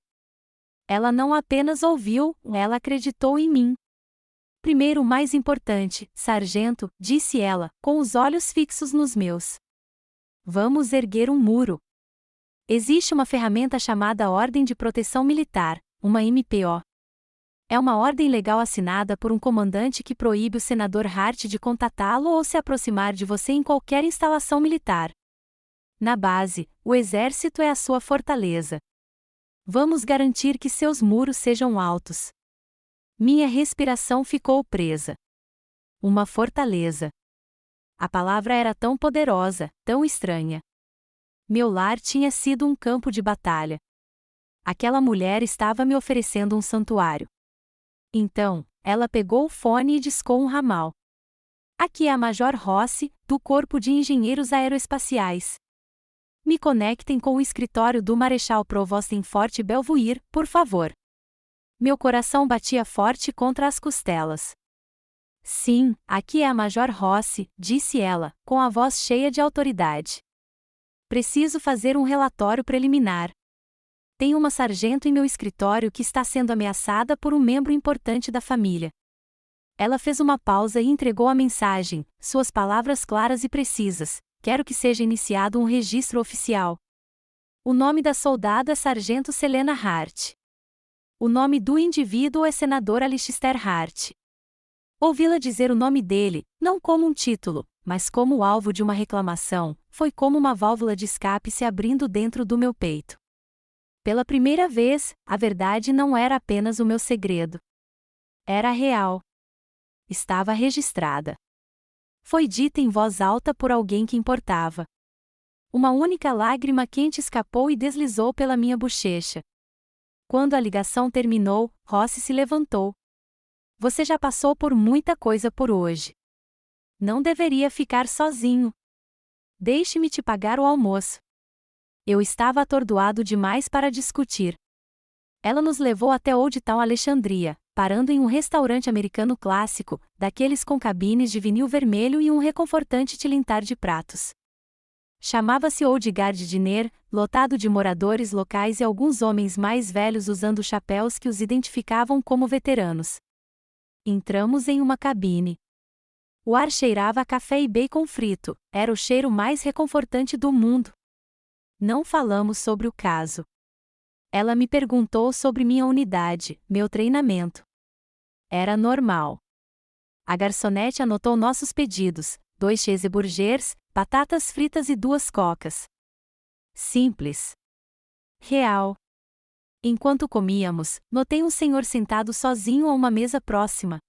Ela não apenas ouviu, ela acreditou em mim. Primeiro, o mais importante, sargento, disse ela, com os olhos fixos nos meus. Vamos erguer um muro. Existe uma ferramenta chamada Ordem de Proteção Militar, uma MPO. É uma ordem legal assinada por um comandante que proíbe o senador Hart de contatá-lo ou se aproximar de você em qualquer instalação militar. Na base, o exército é a sua fortaleza. Vamos garantir que seus muros sejam altos. Minha respiração ficou presa. Uma fortaleza. A palavra era tão poderosa, tão estranha. Meu lar tinha sido um campo de batalha. Aquela mulher estava me oferecendo um santuário. Então, ela pegou o fone e discou um ramal. Aqui é a Major Rossi, do Corpo de Engenheiros Aeroespaciais. Me conectem com o escritório do Marechal Provost em Fort Belvoir, por favor. Meu coração batia forte contra as costelas. Sim, aqui é a Major Rossi, disse ela, com a voz cheia de autoridade. Preciso fazer um relatório preliminar. Tem uma sargento em meu escritório que está sendo ameaçada por um membro importante da família. Ela fez uma pausa e entregou a mensagem, suas palavras claras e precisas. Quero que seja iniciado um registro oficial. O nome da soldada é Sargento Selena Hart. O nome do indivíduo é Senador Alistair Hart. Ouvi-la dizer o nome dele, não como um título, mas como o alvo de uma reclamação, foi como uma válvula de escape se abrindo dentro do meu peito. Pela primeira vez, a verdade não era apenas o meu segredo. Era real. Estava registrada. Foi dita em voz alta por alguém que importava. Uma única lágrima quente escapou e deslizou pela minha bochecha. Quando a ligação terminou, Rossi se levantou. Você já passou por muita coisa por hoje. Não deveria ficar sozinho. Deixe-me te pagar o almoço. Eu estava atordoado demais para discutir. Ela nos levou até Old Town Alexandria, parando em um restaurante americano clássico, daqueles com cabines de vinil vermelho e um reconfortante tilintar de pratos. Chamava-se Old Guard Diner, lotado de moradores locais e alguns homens mais velhos usando chapéus que os identificavam como veteranos. Entramos em uma cabine. O ar cheirava a café e bacon frito, era o cheiro mais reconfortante do mundo. Não falamos sobre o caso. Ela me perguntou sobre minha unidade, meu treinamento. Era normal. A garçonete anotou nossos pedidos, 2 cheeseburgers, batatas fritas e 2 cocas. Simples. Real. Enquanto comíamos, notei um senhor sentado sozinho a uma mesa próxima.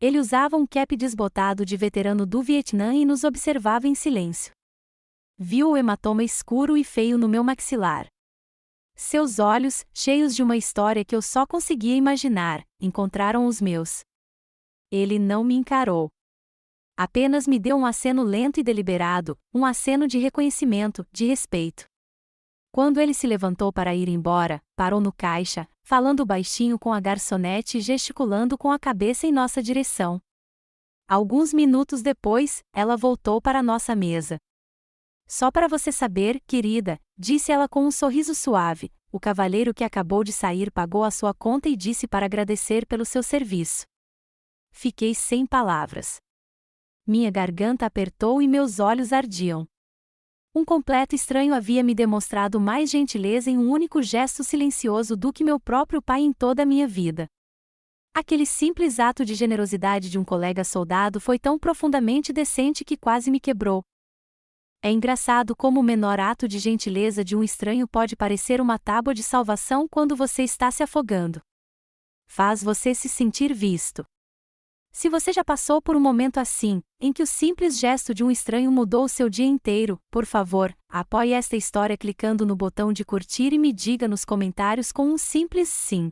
Ele usava um cap desbotado de veterano do Vietnã e nos observava em silêncio. Viu o hematoma escuro e feio no meu maxilar. Seus olhos, cheios de uma história que eu só conseguia imaginar, encontraram os meus. Ele não me encarou. Apenas me deu um aceno lento e deliberado, um aceno de reconhecimento, de respeito. Quando ele se levantou para ir embora, parou no caixa, falando baixinho com a garçonete e gesticulando com a cabeça em nossa direção. Alguns minutos depois, ela voltou para nossa mesa. Só para você saber, querida, disse ela com um sorriso suave, o cavalheiro que acabou de sair pagou a sua conta e disse para agradecer pelo seu serviço. Fiquei sem palavras. Minha garganta apertou e meus olhos ardiam. Um completo estranho havia me demonstrado mais gentileza em um único gesto silencioso do que meu próprio pai em toda a minha vida. Aquele simples ato de generosidade de um colega soldado foi tão profundamente decente que quase me quebrou. É engraçado como o menor ato de gentileza de um estranho pode parecer uma tábua de salvação quando você está se afogando. Faz você se sentir visto. Se você já passou por um momento assim, em que o simples gesto de um estranho mudou o seu dia inteiro, por favor, apoie esta história clicando no botão de curtir e me diga nos comentários com um simples sim.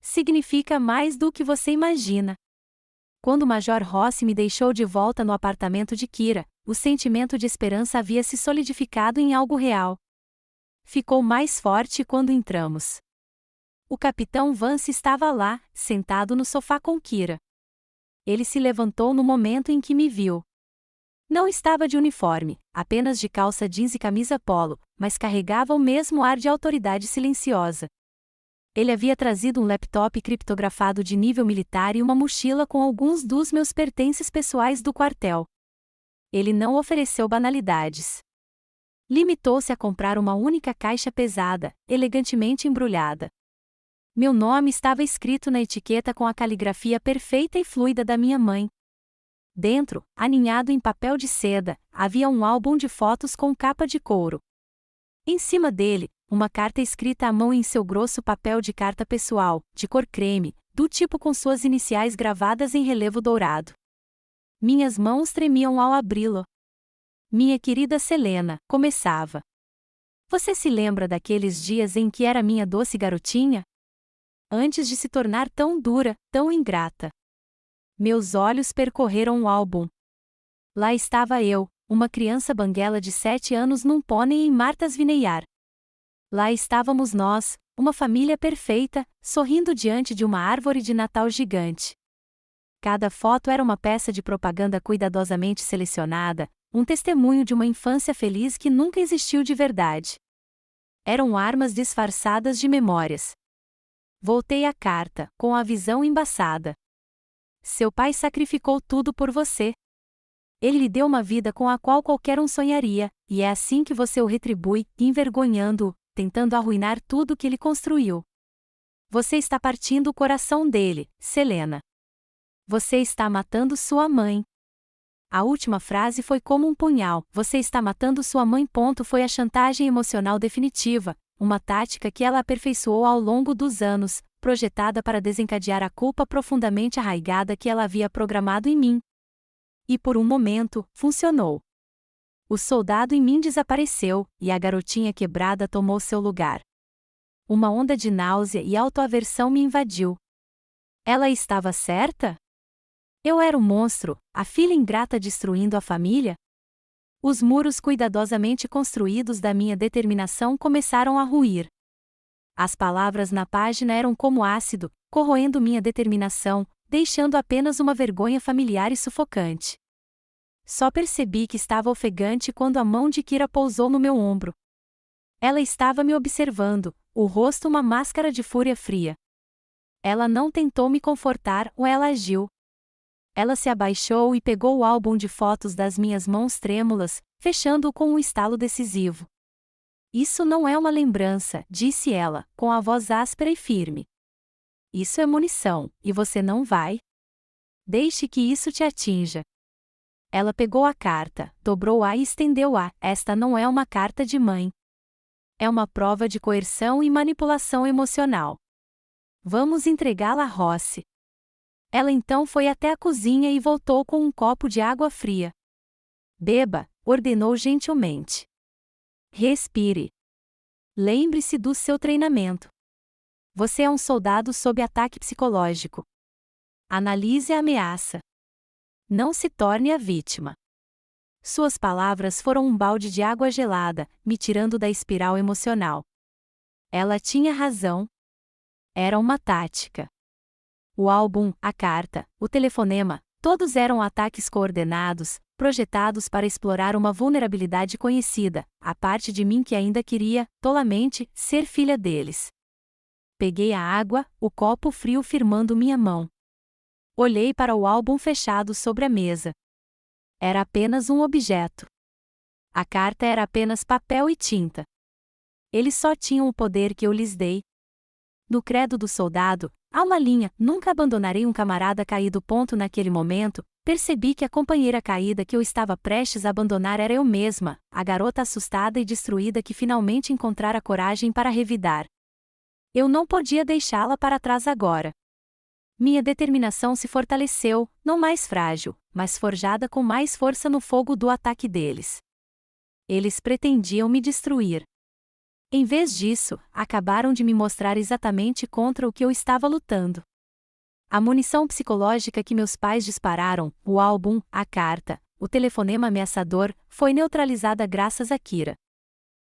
Significa mais do que você imagina. Quando o Major Rossi me deixou de volta no apartamento de Kira, o sentimento de esperança havia se solidificado em algo real. Ficou mais forte quando entramos. O capitão Vance estava lá, sentado no sofá com Kira. Ele se levantou no momento em que me viu. Não estava de uniforme, apenas de calça jeans e camisa polo, mas carregava o mesmo ar de autoridade silenciosa. Ele havia trazido um laptop criptografado de nível militar e uma mochila com alguns dos meus pertences pessoais do quartel. Ele não ofereceu banalidades. Limitou-se a comprar uma única caixa pesada, elegantemente embrulhada. Meu nome estava escrito na etiqueta com a caligrafia perfeita e fluida da minha mãe. Dentro, aninhado em papel de seda, havia um álbum de fotos com capa de couro. Em cima dele, uma carta escrita à mão em seu grosso papel de carta pessoal, de cor creme, do tipo com suas iniciais gravadas em relevo dourado. Minhas mãos tremiam ao abri-lo. Minha querida Selena, começava. Você se lembra daqueles dias em que era minha doce garotinha? Antes de se tornar tão dura, tão ingrata. Meus olhos percorreram o álbum. Lá estava eu, uma criança banguela de 7 anos num pônei em Martha's Vineyard. Lá estávamos nós, uma família perfeita, sorrindo diante de uma árvore de Natal gigante. Cada foto era uma peça de propaganda cuidadosamente selecionada, um testemunho de uma infância feliz que nunca existiu de verdade. Eram armas disfarçadas de memórias. Voltei à carta, com a visão embaçada. Seu pai sacrificou tudo por você. Ele lhe deu uma vida com a qual qualquer um sonharia, e é assim que você o retribui, envergonhando-o, tentando arruinar tudo que ele construiu. Você está partindo o coração dele, Selena. Você está matando sua mãe. A última frase foi como um punhal. Você está matando sua mãe. Foi a chantagem emocional definitiva, uma tática que ela aperfeiçoou ao longo dos anos, projetada para desencadear a culpa profundamente arraigada que ela havia programado em mim. E por um momento, funcionou. O soldado em mim desapareceu, e a garotinha quebrada tomou seu lugar. Uma onda de náusea e autoaversão me invadiu. Ela estava certa? Eu era um monstro, a filha ingrata destruindo a família? Os muros cuidadosamente construídos da minha determinação começaram a ruir. As palavras na página eram como ácido, corroendo minha determinação, deixando apenas uma vergonha familiar e sufocante. Só percebi que estava ofegante quando a mão de Kira pousou no meu ombro. Ela estava me observando, o rosto uma máscara de fúria fria. Ela não tentou me confortar ou ela agiu. Ela se abaixou e pegou o álbum de fotos das minhas mãos trêmulas, fechando-o com um estalo decisivo. Isso não é uma lembrança, disse ela, com a voz áspera e firme. Isso é munição, e você não vai? Deixe que isso te atinja. Ela pegou a carta, dobrou-a e estendeu-a. Esta não é uma carta de mãe. É uma prova de coerção e manipulação emocional. Vamos entregá-la a Ross. Ela então foi até a cozinha e voltou com um copo de água fria. Beba, ordenou gentilmente. Respire. Lembre-se do seu treinamento. Você é um soldado sob ataque psicológico. Analise a ameaça. Não se torne a vítima. Suas palavras foram um balde de água gelada, me tirando da espiral emocional. Ela tinha razão. Era uma tática. O álbum, a carta, o telefonema, todos eram ataques coordenados, projetados para explorar uma vulnerabilidade conhecida, a parte de mim que ainda queria, tolamente, ser filha deles. Peguei a água, o copo frio firmando minha mão. Olhei para o álbum fechado sobre a mesa. Era apenas um objeto. A carta era apenas papel e tinta. Eles só tinham o poder que eu lhes dei. No credo do soldado, há uma linha: nunca abandonarei um camarada caído. Naquele momento, percebi que a companheira caída que eu estava prestes a abandonar era eu mesma, a garota assustada e destruída que finalmente encontrara coragem para revidar. Eu não podia deixá-la para trás agora. Minha determinação se fortaleceu, não mais frágil, mas forjada com mais força no fogo do ataque deles. Eles pretendiam me destruir. Em vez disso, acabaram de me mostrar exatamente contra o que eu estava lutando. A munição psicológica que meus pais dispararam, o álbum, a carta, o telefonema ameaçador, foi neutralizada graças a Kira.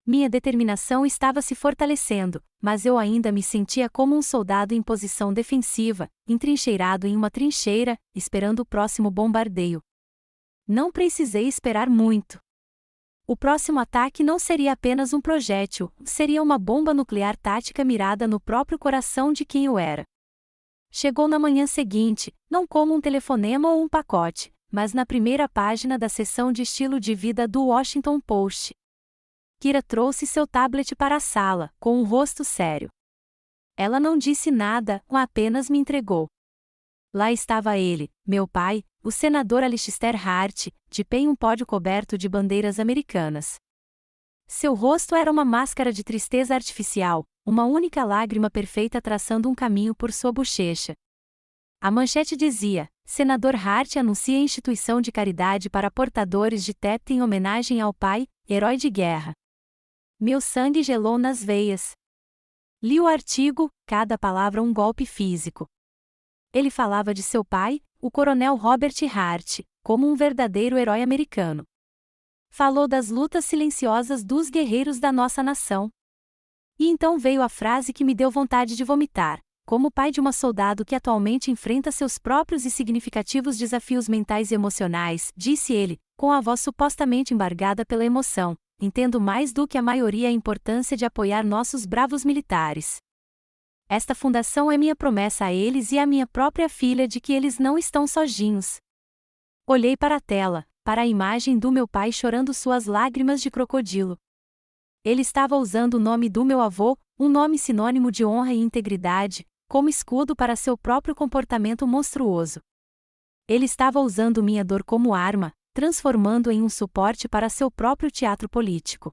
Minha determinação estava se fortalecendo, mas eu ainda me sentia como um soldado em posição defensiva, entrincheirado em uma trincheira, esperando o próximo bombardeio. Não precisei esperar muito. O próximo ataque não seria apenas um projétil, seria uma bomba nuclear tática mirada no próprio coração de quem eu era. Chegou na manhã seguinte, não como um telefonema ou um pacote, mas na primeira página da seção de estilo de vida do Washington Post. Kira trouxe seu tablet para a sala, com um rosto sério. Ela não disse nada, apenas me entregou. Lá estava ele, meu pai, o senador Alistair Hart, de pé em um pódio coberto de bandeiras americanas. Seu rosto era uma máscara de tristeza artificial, uma única lágrima perfeita traçando um caminho por sua bochecha. A manchete dizia: Senador Hart anuncia instituição de caridade para portadores de TEPT em homenagem ao pai, herói de guerra. Meu sangue gelou nas veias. Li o artigo, cada palavra um golpe físico. Ele falava de seu pai, o coronel Robert Hart, como um verdadeiro herói americano. Falou das lutas silenciosas dos guerreiros da nossa nação. E então veio a frase que me deu vontade de vomitar. Como pai de uma soldado que atualmente enfrenta seus próprios e significativos desafios mentais e emocionais, disse ele, com a voz supostamente embargada pela emoção, entendo mais do que a maioria a importância de apoiar nossos bravos militares. Esta fundação é minha promessa a eles e à minha própria filha de que eles não estão sozinhos. Olhei para a tela, para a imagem do meu pai chorando suas lágrimas de crocodilo. Ele estava usando o nome do meu avô, um nome sinônimo de honra e integridade, como escudo para seu próprio comportamento monstruoso. Ele estava usando minha dor como arma, transformando em um suporte para seu próprio teatro político.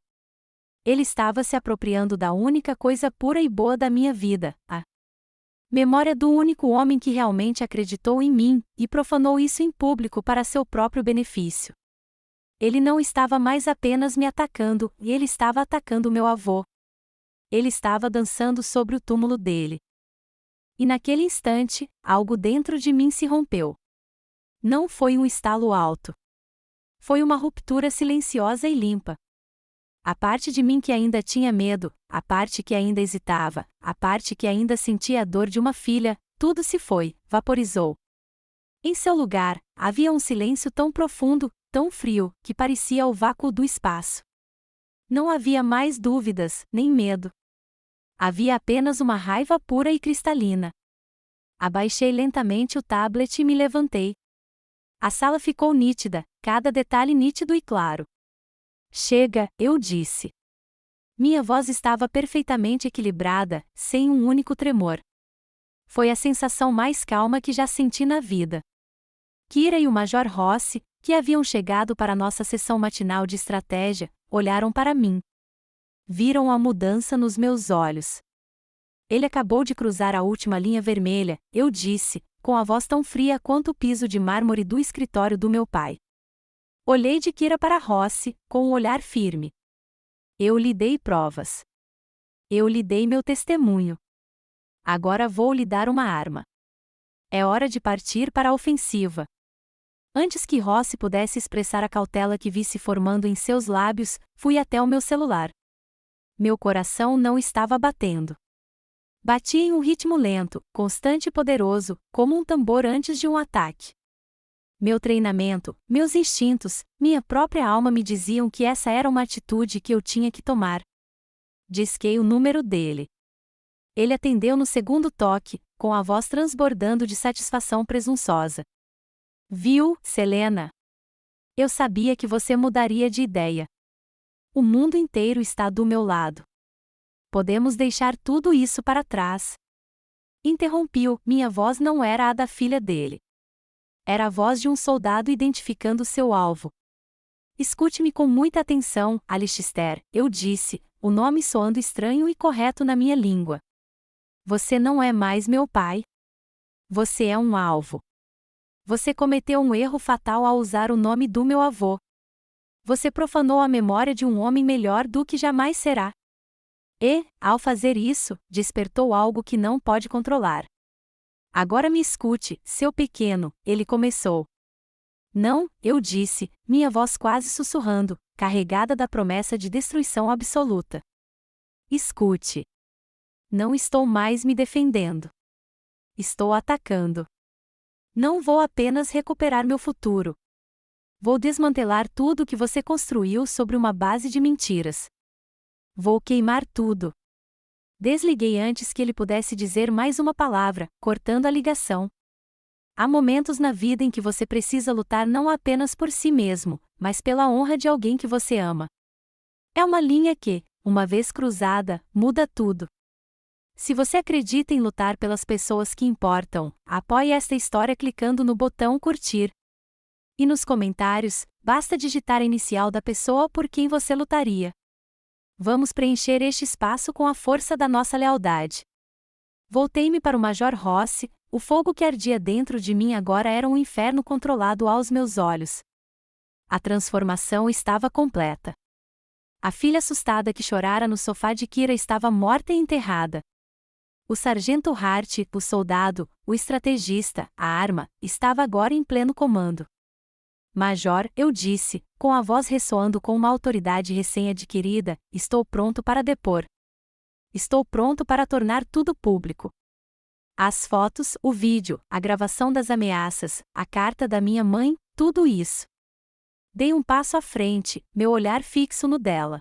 Ele estava se apropriando da única coisa pura e boa da minha vida, a memória do único homem que realmente acreditou em mim, e profanou isso em público para seu próprio benefício. Ele não estava mais apenas me atacando, ele estava atacando meu avô. Ele estava dançando sobre o túmulo dele. E naquele instante, algo dentro de mim se rompeu. Não foi um estalo alto. Foi uma ruptura silenciosa e limpa. A parte de mim que ainda tinha medo, a parte que ainda hesitava, a parte que ainda sentia a dor de uma filha, tudo se foi, vaporizou. Em seu lugar, havia um silêncio tão profundo, tão frio, que parecia o vácuo do espaço. Não havia mais dúvidas, nem medo. Havia apenas uma raiva pura e cristalina. Abaixei lentamente o tablet e me levantei. A sala ficou nítida, cada detalhe nítido e claro. Chega, eu disse. Minha voz estava perfeitamente equilibrada, sem um único tremor. Foi a sensação mais calma que já senti na vida. Kira e o Major Rossi, que haviam chegado para nossa sessão matinal de estratégia, olharam para mim. Viram a mudança nos meus olhos. Ele acabou de cruzar a última linha vermelha, eu disse, com a voz tão fria quanto o piso de mármore do escritório do meu pai. Olhei de Kira para Rossi, com um olhar firme. Eu lhe dei provas. Eu lhe dei meu testemunho. Agora vou lhe dar uma arma. É hora de partir para a ofensiva. Antes que Rossi pudesse expressar a cautela que vi se formando em seus lábios, fui até o meu celular. Meu coração não estava batendo. Batia em um ritmo lento, constante e poderoso, como um tambor antes de um ataque. Meu treinamento, meus instintos, minha própria alma me diziam que essa era uma atitude que eu tinha que tomar. Disquei o número dele. Ele atendeu no segundo toque, com a voz transbordando de satisfação presunçosa. Viu, Selena? Eu sabia que você mudaria de ideia. O mundo inteiro está do meu lado. Podemos deixar tudo isso para trás. Interrompi-o, minha voz não era a da filha dele. Era a voz de um soldado identificando seu alvo. Escute-me com muita atenção, Alistair, eu disse, o nome soando estranho e correto na minha língua. Você não é mais meu pai. Você é um alvo. Você cometeu um erro fatal ao usar o nome do meu avô. Você profanou a memória de um homem melhor do que jamais será. E, ao fazer isso, despertou algo que não pode controlar. Agora me escute, seu pequeno, ele começou. Não, eu disse, minha voz quase sussurrando, carregada da promessa de destruição absoluta. Escute. Não estou mais me defendendo. Estou atacando. Não vou apenas recuperar meu futuro. Vou desmantelar tudo que você construiu sobre uma base de mentiras. Vou queimar tudo. Desliguei antes que ele pudesse dizer mais uma palavra, cortando a ligação. Há momentos na vida em que você precisa lutar não apenas por si mesmo, mas pela honra de alguém que você ama. É uma linha que, uma vez cruzada, muda tudo. Se você acredita em lutar pelas pessoas que importam, apoie esta história clicando no botão curtir. E nos comentários, basta digitar a inicial da pessoa por quem você lutaria. Vamos preencher este espaço com a força da nossa lealdade. Voltei-me para o Major Rossi, o fogo que ardia dentro de mim agora era um inferno controlado aos meus olhos. A transformação estava completa. A filha assustada que chorara no sofá de Kira estava morta e enterrada. O sargento Hart, o soldado, o estrategista, a arma, estava agora em pleno comando. Major, eu disse, com a voz ressoando com uma autoridade recém-adquirida, estou pronto para depor. Estou pronto para tornar tudo público. As fotos, o vídeo, a gravação das ameaças, a carta da minha mãe, tudo isso. Dei um passo à frente, meu olhar fixo no dela.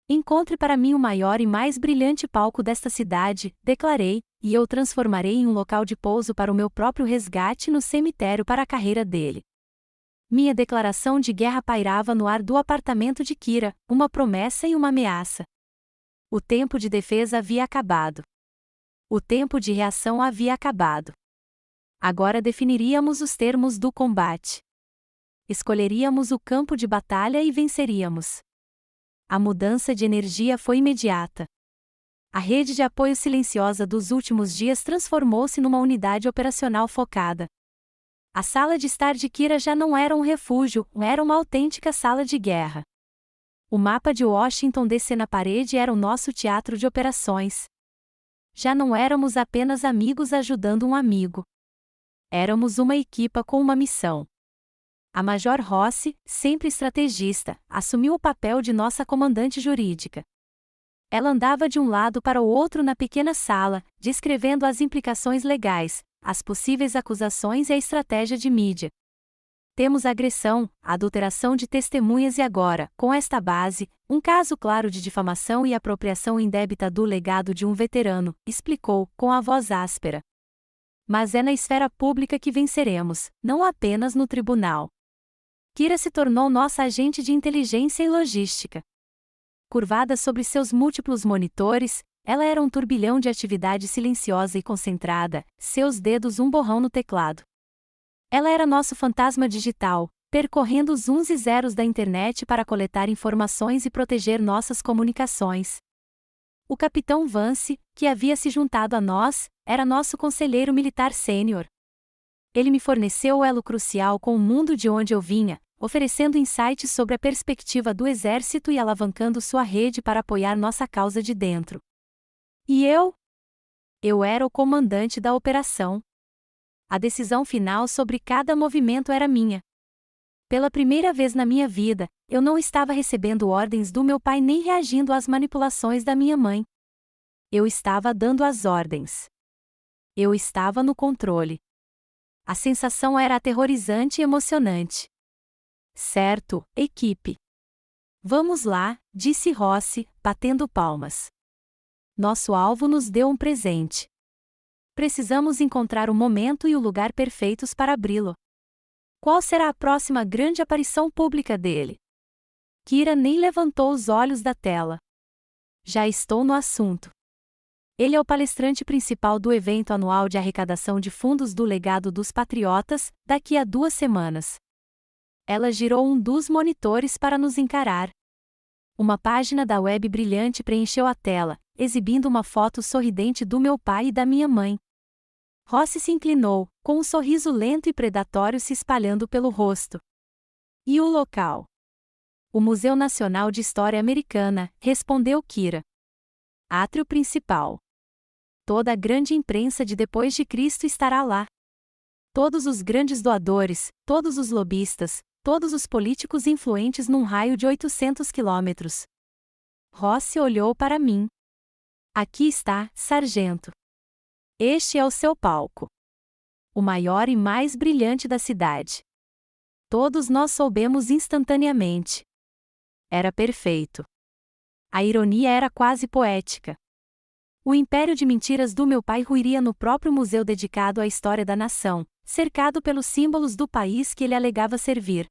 Encontre para mim o maior e mais brilhante palco desta cidade, declarei, e eu transformarei em um local de pouso para o meu próprio resgate no cemitério para a carreira dele. Minha declaração de guerra pairava no ar do apartamento de Kira, uma promessa e uma ameaça. O tempo de defesa havia acabado. O tempo de reação havia acabado. Agora definiríamos os termos do combate. Escolheríamos o campo de batalha e venceríamos. A mudança de energia foi imediata. A rede de apoio silenciosa dos últimos dias transformou-se numa unidade operacional focada. A sala de estar de Kira já não era um refúgio, era uma autêntica sala de guerra. O mapa de Washington DC na parede era o nosso teatro de operações. Já não éramos apenas amigos ajudando um amigo. Éramos uma equipa com uma missão. A Major Rossi, sempre estrategista, assumiu o papel de nossa comandante jurídica. Ela andava de um lado para o outro na pequena sala, descrevendo as implicações legais, as possíveis acusações e a estratégia de mídia. Temos agressão, adulteração de testemunhas e agora, com esta base, um caso claro de difamação e apropriação indébita do legado de um veterano, explicou, com a voz áspera. Mas é na esfera pública que venceremos, não apenas no tribunal. Kira se tornou nossa agente de inteligência e logística. Curvada sobre seus múltiplos monitores, ela era um turbilhão de atividade silenciosa e concentrada, seus dedos um borrão no teclado. Ela era nosso fantasma digital, percorrendo os uns e zeros da internet para coletar informações e proteger nossas comunicações. O capitão Vance, que havia se juntado a nós, era nosso conselheiro militar sênior. Ele me forneceu o elo crucial com o mundo de onde eu vinha, oferecendo insights sobre a perspectiva do exército e alavancando sua rede para apoiar nossa causa de dentro. E eu? Eu era o comandante da operação. A decisão final sobre cada movimento era minha. Pela primeira vez na minha vida, eu não estava recebendo ordens do meu pai nem reagindo às manipulações da minha mãe. Eu estava dando as ordens. Eu estava no controle. A sensação era aterrorizante e emocionante. Certo, equipe. Vamos lá, disse Rossi, batendo palmas. Nosso alvo nos deu um presente. Precisamos encontrar o momento e o lugar perfeitos para abri-lo. Qual será a próxima grande aparição pública dele? Kira nem levantou os olhos da tela. Já estou no assunto. Ele é o palestrante principal do evento anual de arrecadação de fundos do Legado dos Patriotas, daqui a 2 semanas. Ela girou um dos monitores para nos encarar. Uma página da web brilhante preencheu a tela, exibindo uma foto sorridente do meu pai e da minha mãe. Rossi se inclinou, com um sorriso lento e predatório se espalhando pelo rosto. E o local? O Museu Nacional de História Americana, respondeu Kira. Átrio principal. Toda a grande imprensa de depois de Cristo estará lá. Todos os grandes doadores, todos os lobistas, todos os políticos influentes num raio de 800 quilômetros. Rossi olhou para mim. Aqui está, sargento. Este é o seu palco. O maior e mais brilhante da cidade. Todos nós soubemos instantaneamente. Era perfeito. A ironia era quase poética. O império de mentiras do meu pai ruiria no próprio museu dedicado à história da nação, cercado pelos símbolos do país que ele alegava servir.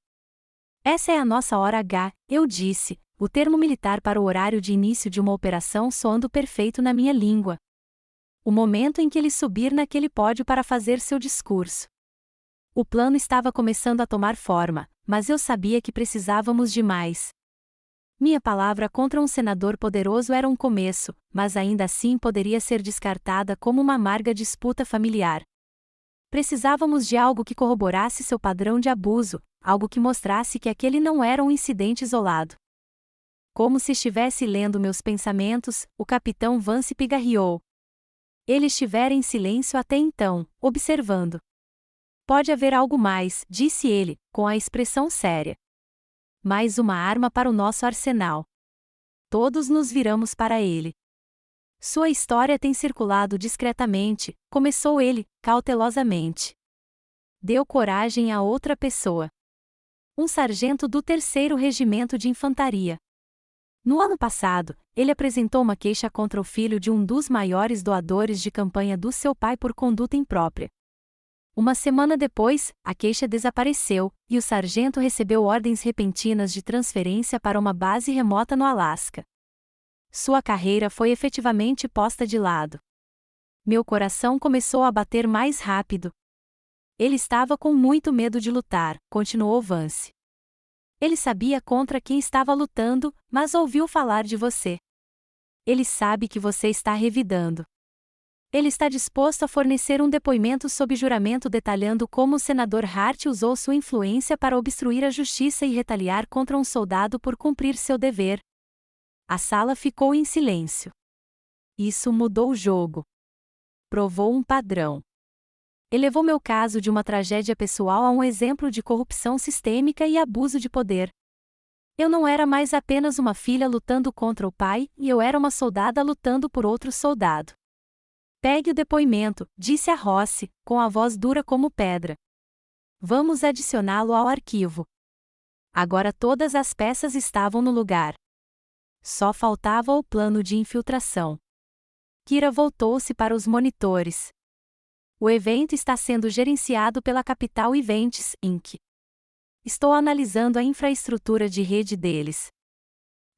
Essa é a nossa hora H, eu disse, o termo militar para o horário de início de uma operação soando perfeito na minha língua. o momento em que ele subir naquele pódio para fazer seu discurso. O plano estava começando a tomar forma, mas eu sabia que precisávamos de mais. Minha palavra contra um senador poderoso era um começo, mas ainda assim poderia ser descartada como uma amarga disputa familiar. Precisávamos de algo que corroborasse seu padrão de abuso, algo que mostrasse que aquele não era um incidente isolado. Como se estivesse lendo meus pensamentos, o capitão Vance pigarreou. Ele estivera em silêncio até então, observando. Pode haver algo mais, disse ele, com a expressão séria. Mais uma arma para o nosso arsenal. Todos nos viramos para ele. Sua história tem circulado discretamente, começou ele, cautelosamente. Deu coragem a outra pessoa. Um sargento do 3º Regimento de Infantaria. No ano passado, ele apresentou uma queixa contra o filho de um dos maiores doadores de campanha do seu pai por conduta imprópria. Uma semana depois, a queixa desapareceu, e o sargento recebeu ordens repentinas de transferência para uma base remota no Alasca. Sua carreira foi efetivamente posta de lado. Meu coração começou a bater mais rápido. Ele estava com muito medo de lutar, continuou Vance. Ele sabia contra quem estava lutando, mas ouviu falar de você. Ele sabe que você está revidando. Ele está disposto a fornecer um depoimento sob juramento detalhando como o senador Hart usou sua influência para obstruir a justiça e retaliar contra um soldado por cumprir seu dever. A sala ficou em silêncio. Isso mudou o jogo. Provou um padrão. Elevou meu caso de uma tragédia pessoal a um exemplo de corrupção sistêmica e abuso de poder. Eu não era mais apenas uma filha lutando contra o pai, e eu era uma soldada lutando por outro soldado. Pegue o depoimento, disse a Rossi, com a voz dura como pedra. Vamos adicioná-lo ao arquivo. Agora todas as peças estavam no lugar. Só faltava o plano de infiltração. Kira voltou-se para os monitores. O evento está sendo gerenciado pela Capital Events, Inc. Estou analisando a infraestrutura de rede deles.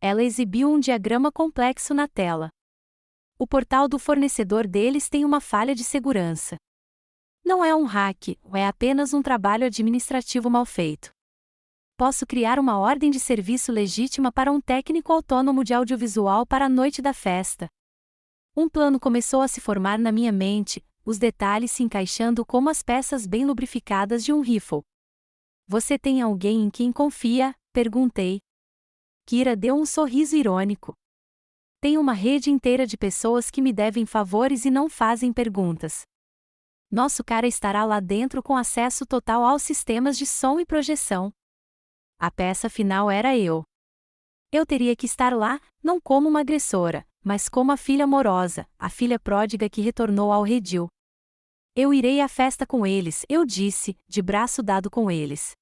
Ela exibiu um diagrama complexo na tela. O portal do fornecedor deles tem uma falha de segurança. Não é um hack, é apenas um trabalho administrativo mal feito. Posso criar uma ordem de serviço legítima para um técnico autônomo de audiovisual para a noite da festa. Um plano começou a se formar na minha mente, os detalhes se encaixando como as peças bem lubrificadas de um rifle. Você tem alguém em quem confia? Perguntei. Kira deu um sorriso irônico. Tenho uma rede inteira de pessoas que me devem favores e não fazem perguntas. Nosso cara estará lá dentro com acesso total aos sistemas de som e projeção. A peça final era eu. Eu teria que estar lá, não como uma agressora, mas como a filha amorosa, a filha pródiga que retornou ao redil. Eu irei à festa com eles, eu disse, de braço dado com eles.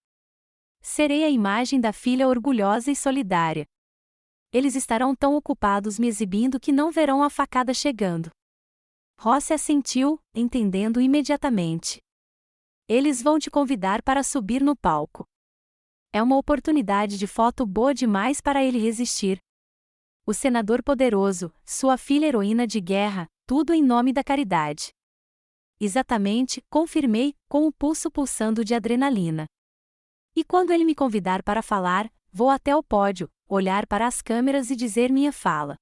Serei a imagem da filha orgulhosa e solidária. Eles estarão tão ocupados me exibindo que não verão a facada chegando. Rossi assentiu, entendendo imediatamente. Eles vão te convidar para subir no palco. É uma oportunidade de foto boa demais para ele resistir. O senador poderoso, sua filha heroína de guerra, tudo em nome da caridade. Exatamente, confirmei, com o pulso pulsando de adrenalina. E quando ele me convidar para falar, vou até o pódio, olhar para as câmeras e dizer minha fala.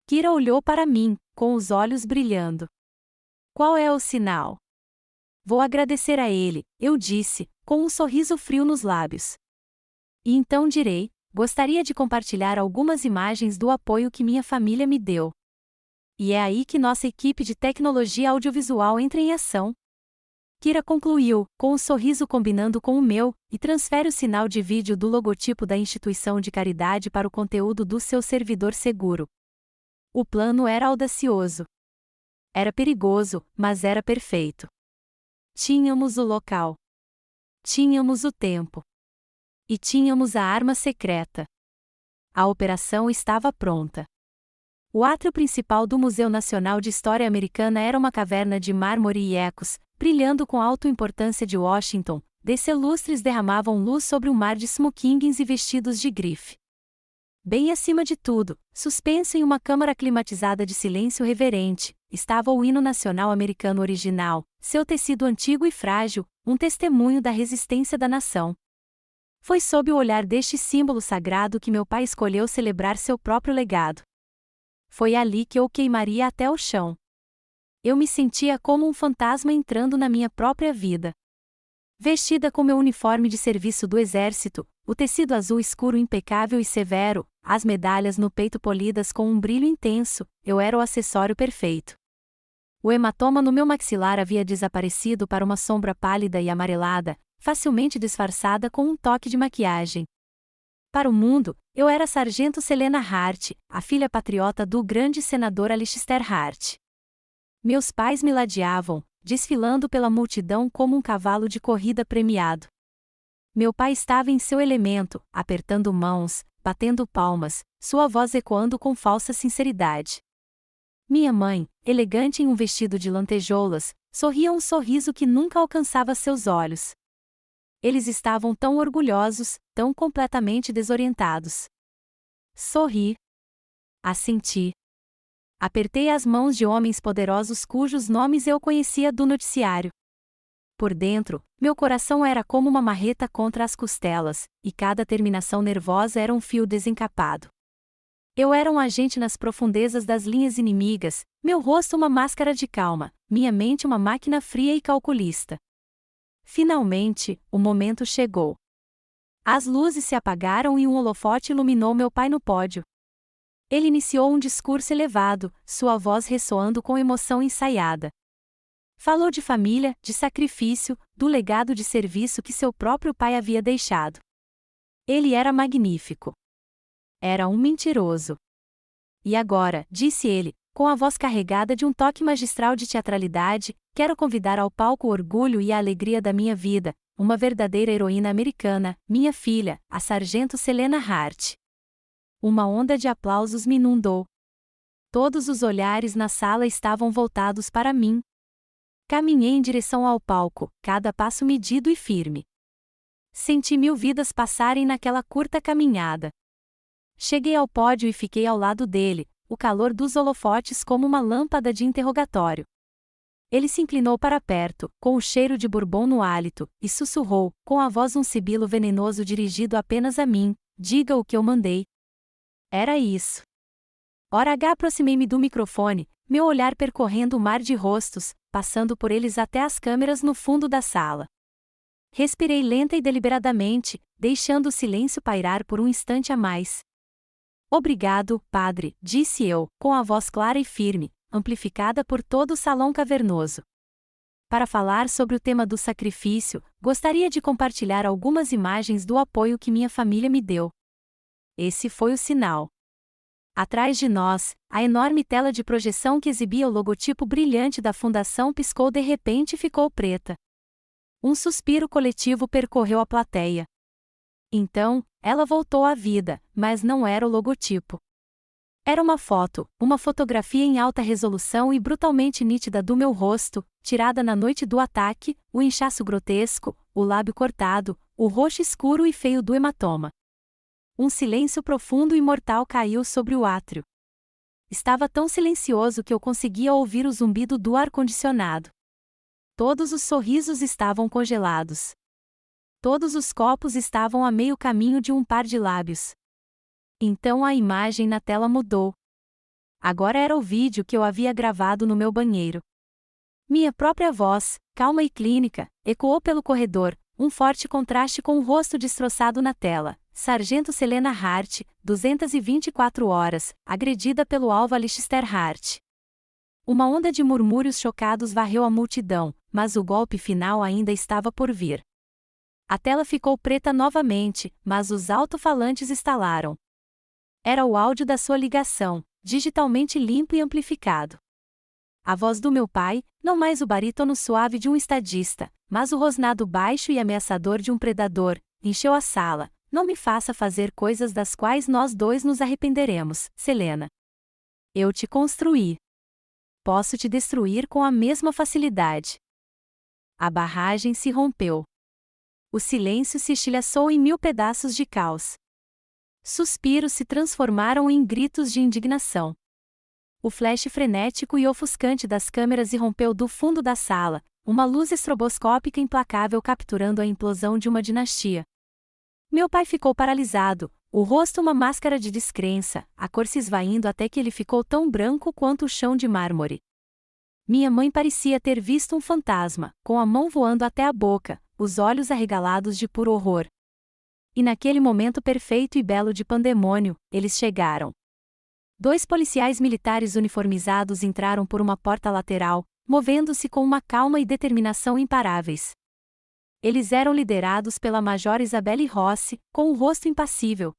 Kira olhou para mim, com os olhos brilhando. Qual é o sinal? Vou agradecer a ele, eu disse, com um sorriso frio nos lábios. E então direi, gostaria de compartilhar algumas imagens do apoio que minha família me deu. E é aí que nossa equipe de tecnologia audiovisual entra em ação. Kira concluiu, com um sorriso combinando com o meu, e transfere o sinal de vídeo do logotipo da instituição de caridade para o conteúdo do seu servidor seguro. O plano era audacioso. Era perigoso, mas era perfeito. Tínhamos o local. Tínhamos o tempo. E tínhamos a arma secreta. A operação estava pronta. O átrio principal do Museu Nacional de História Americana era uma caverna de mármore e ecos, brilhando com a autoimportância de Washington, desses lustres derramavam luz sobre um mar de smokings e vestidos de grife. Bem acima de tudo, suspenso em uma câmara climatizada de silêncio reverente, estava o hino nacional americano original, seu tecido antigo e frágil, um testemunho da resistência da nação. Foi sob o olhar deste símbolo sagrado que meu pai escolheu celebrar seu próprio legado. Foi ali que eu o queimaria até o chão. Eu me sentia como um fantasma entrando na minha própria vida. Vestida com meu uniforme de serviço do exército, o tecido azul escuro impecável e severo, as medalhas no peito polidas com um brilho intenso, eu era o acessório perfeito. O hematoma no meu maxilar havia desaparecido para uma sombra pálida e amarelada, facilmente disfarçada com um toque de maquiagem. Para o mundo, eu era Sargento Selena Hart, a filha patriota do grande senador Alistair Hart. Meus pais me ladeavam, desfilando pela multidão como um cavalo de corrida premiado. Meu pai estava em seu elemento, apertando mãos, batendo palmas, sua voz ecoando com falsa sinceridade. Minha mãe, elegante em um vestido de lantejoulas, sorria um sorriso que nunca alcançava seus olhos. Eles estavam tão orgulhosos, tão completamente desorientados. Sorri. Assenti. Apertei as mãos de homens poderosos cujos nomes eu conhecia do noticiário. Por dentro, meu coração era como uma marreta contra as costelas, e cada terminação nervosa era um fio desencapado. Eu era um agente nas profundezas das linhas inimigas, meu rosto uma máscara de calma, minha mente uma máquina fria e calculista. Finalmente, o momento chegou. As luzes se apagaram e um holofote iluminou meu pai no pódio. Ele iniciou um discurso elevado, sua voz ressoando com emoção ensaiada. Falou de família, de sacrifício, do legado de serviço que seu próprio pai havia deixado. Ele era magnífico. Era um mentiroso. E agora, disse ele, com a voz carregada de um toque magistral de teatralidade, quero convidar ao palco o orgulho e a alegria da minha vida, uma verdadeira heroína americana, minha filha, a Sargento Selena Hart. Uma onda de aplausos me inundou. Todos os olhares na sala estavam voltados para mim. Caminhei em direção ao palco, cada passo medido e firme. Senti 1000 vidas passarem naquela curta caminhada. Cheguei ao pódio e fiquei ao lado dele, o calor dos holofotes como uma lâmpada de interrogatório. Ele se inclinou para perto, com o cheiro de bourbon no hálito, e sussurrou, com a voz um sibilo venenoso dirigido apenas a mim: diga o que eu mandei. Era isso. Hora H aproximei-me do microfone, meu olhar percorrendo o mar de rostos, passando por eles até as câmeras no fundo da sala. Respirei lenta e deliberadamente, deixando o silêncio pairar por um instante a mais. Obrigado, padre, disse eu, com a voz clara e firme, amplificada por todo o salão cavernoso. Para falar sobre o tema do sacrifício, gostaria de compartilhar algumas imagens do apoio que minha família me deu. Esse foi o sinal. Atrás de nós, a enorme tela de projeção que exibia o logotipo brilhante da fundação piscou de repente e ficou preta. Um suspiro coletivo percorreu a plateia. Então, ela voltou à vida, mas não era o logotipo. Era uma fotografia em alta resolução e brutalmente nítida do meu rosto, tirada na noite do ataque, o inchaço grotesco, o lábio cortado, o roxo escuro e feio do hematoma. Um silêncio profundo e mortal caiu sobre o átrio. Estava tão silencioso que eu conseguia ouvir o zumbido do ar-condicionado. Todos os sorrisos estavam congelados. Todos os copos estavam a meio caminho de um par de lábios. Então a imagem na tela mudou. Agora era o vídeo que eu havia gravado no meu banheiro. Minha própria voz, calma e clínica, ecoou pelo corredor, um forte contraste com o rosto destroçado na tela. Sargento Selena Hart, 224 horas, agredida pelo alvo Alistair Hart. Uma onda de murmúrios chocados varreu a multidão, mas o golpe final ainda estava por vir. A tela ficou preta novamente, mas os alto-falantes estalaram. Era o áudio da sua ligação, digitalmente limpo e amplificado. A voz do meu pai, não mais o barítono suave de um estadista, mas o rosnado baixo e ameaçador de um predador, encheu a sala. Não me faça fazer coisas das quais nós dois nos arrependeremos, Selena. Eu te construí. Posso te destruir com a mesma facilidade. A barragem se rompeu. O silêncio se estilhaçou em 1000 pedaços de caos. Suspiros se transformaram em gritos de indignação. O flash frenético e ofuscante das câmeras irrompeu do fundo da sala, uma luz estroboscópica implacável capturando a implosão de uma dinastia. Meu pai ficou paralisado, o rosto uma máscara de descrença, a cor se esvaindo até que ele ficou tão branco quanto o chão de mármore. Minha mãe parecia ter visto um fantasma, com a mão voando até a boca, os olhos arregalados de puro horror. E naquele momento perfeito e belo de pandemônio, eles chegaram. 2 policiais militares uniformizados entraram por uma porta lateral, movendo-se com uma calma e determinação imparáveis. Eles eram liderados pela Major Isabelle Rossi, com o rosto impassível.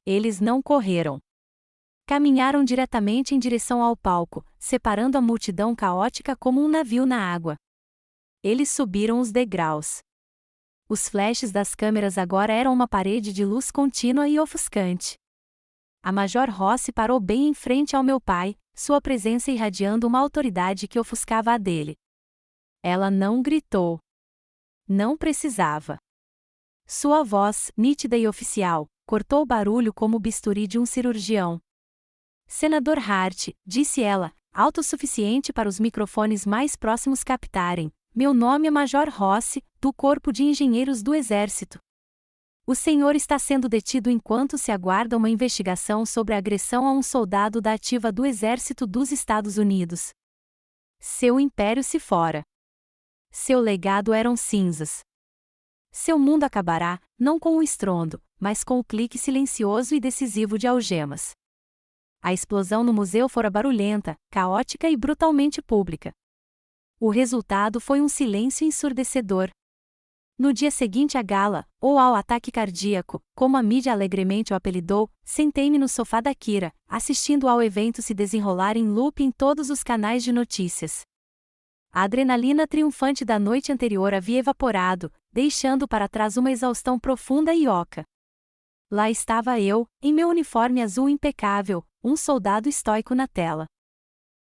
Eles não correram. Caminharam diretamente em direção ao palco, separando a multidão caótica como um navio na água. Eles subiram os degraus. Os flashes das câmeras agora eram uma parede de luz contínua e ofuscante. A Major Rossi parou bem em frente ao meu pai, sua presença irradiando uma autoridade que ofuscava a dele. Ela não gritou. Não precisava. Sua voz, nítida e oficial, cortou o barulho como o bisturi de um cirurgião. Senador Hart, disse ela, autossuficiente para os microfones mais próximos captarem, meu nome é Major Rossi, do Corpo de Engenheiros do Exército. O senhor está sendo detido enquanto se aguarda uma investigação sobre a agressão a um soldado da ativa do Exército dos Estados Unidos. Seu império se fora. Seu legado eram cinzas. Seu mundo acabará, não com o estrondo, mas com o clique silencioso e decisivo de algemas. A explosão no museu fora barulhenta, caótica e brutalmente pública. O resultado foi um silêncio ensurdecedor. No dia seguinte à gala, ou ao ataque cardíaco, como a mídia alegremente o apelidou, sentei-me no sofá da Kira, assistindo ao evento se desenrolar em loop em todos os canais de notícias. A adrenalina triunfante da noite anterior havia evaporado, deixando para trás uma exaustão profunda e oca. Lá estava eu, em meu uniforme azul impecável, um soldado estoico na tela.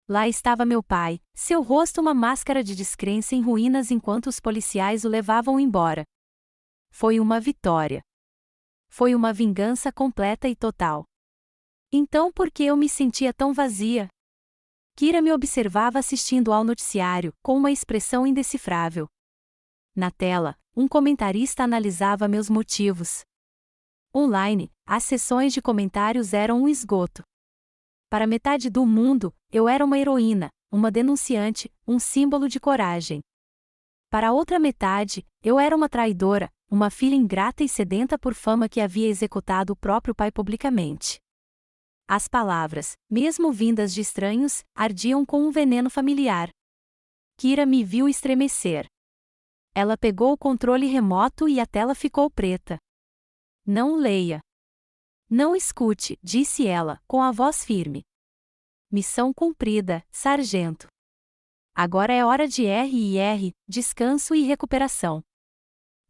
Lá estava meu pai, seu rosto uma máscara de descrença em ruínas enquanto os policiais o levavam embora. Foi uma vitória. Foi uma vingança completa e total. Então por que eu me sentia tão vazia? Kira me observava assistindo ao noticiário, com uma expressão indecifrável. Na tela, um comentarista analisava meus motivos. Online, as sessões de comentários eram um esgoto. Para metade do mundo, eu era uma heroína, uma denunciante, um símbolo de coragem. Para a outra metade, eu era uma traidora, uma filha ingrata e sedenta por fama que havia executado o próprio pai publicamente. As palavras, mesmo vindas de estranhos, ardiam com um veneno familiar. Kira me viu estremecer. Ela pegou o controle remoto e a tela ficou preta. Não leia. Não escute, disse ela, com a voz firme. Missão cumprida, sargento. Agora é hora de RIR, descanso e recuperação.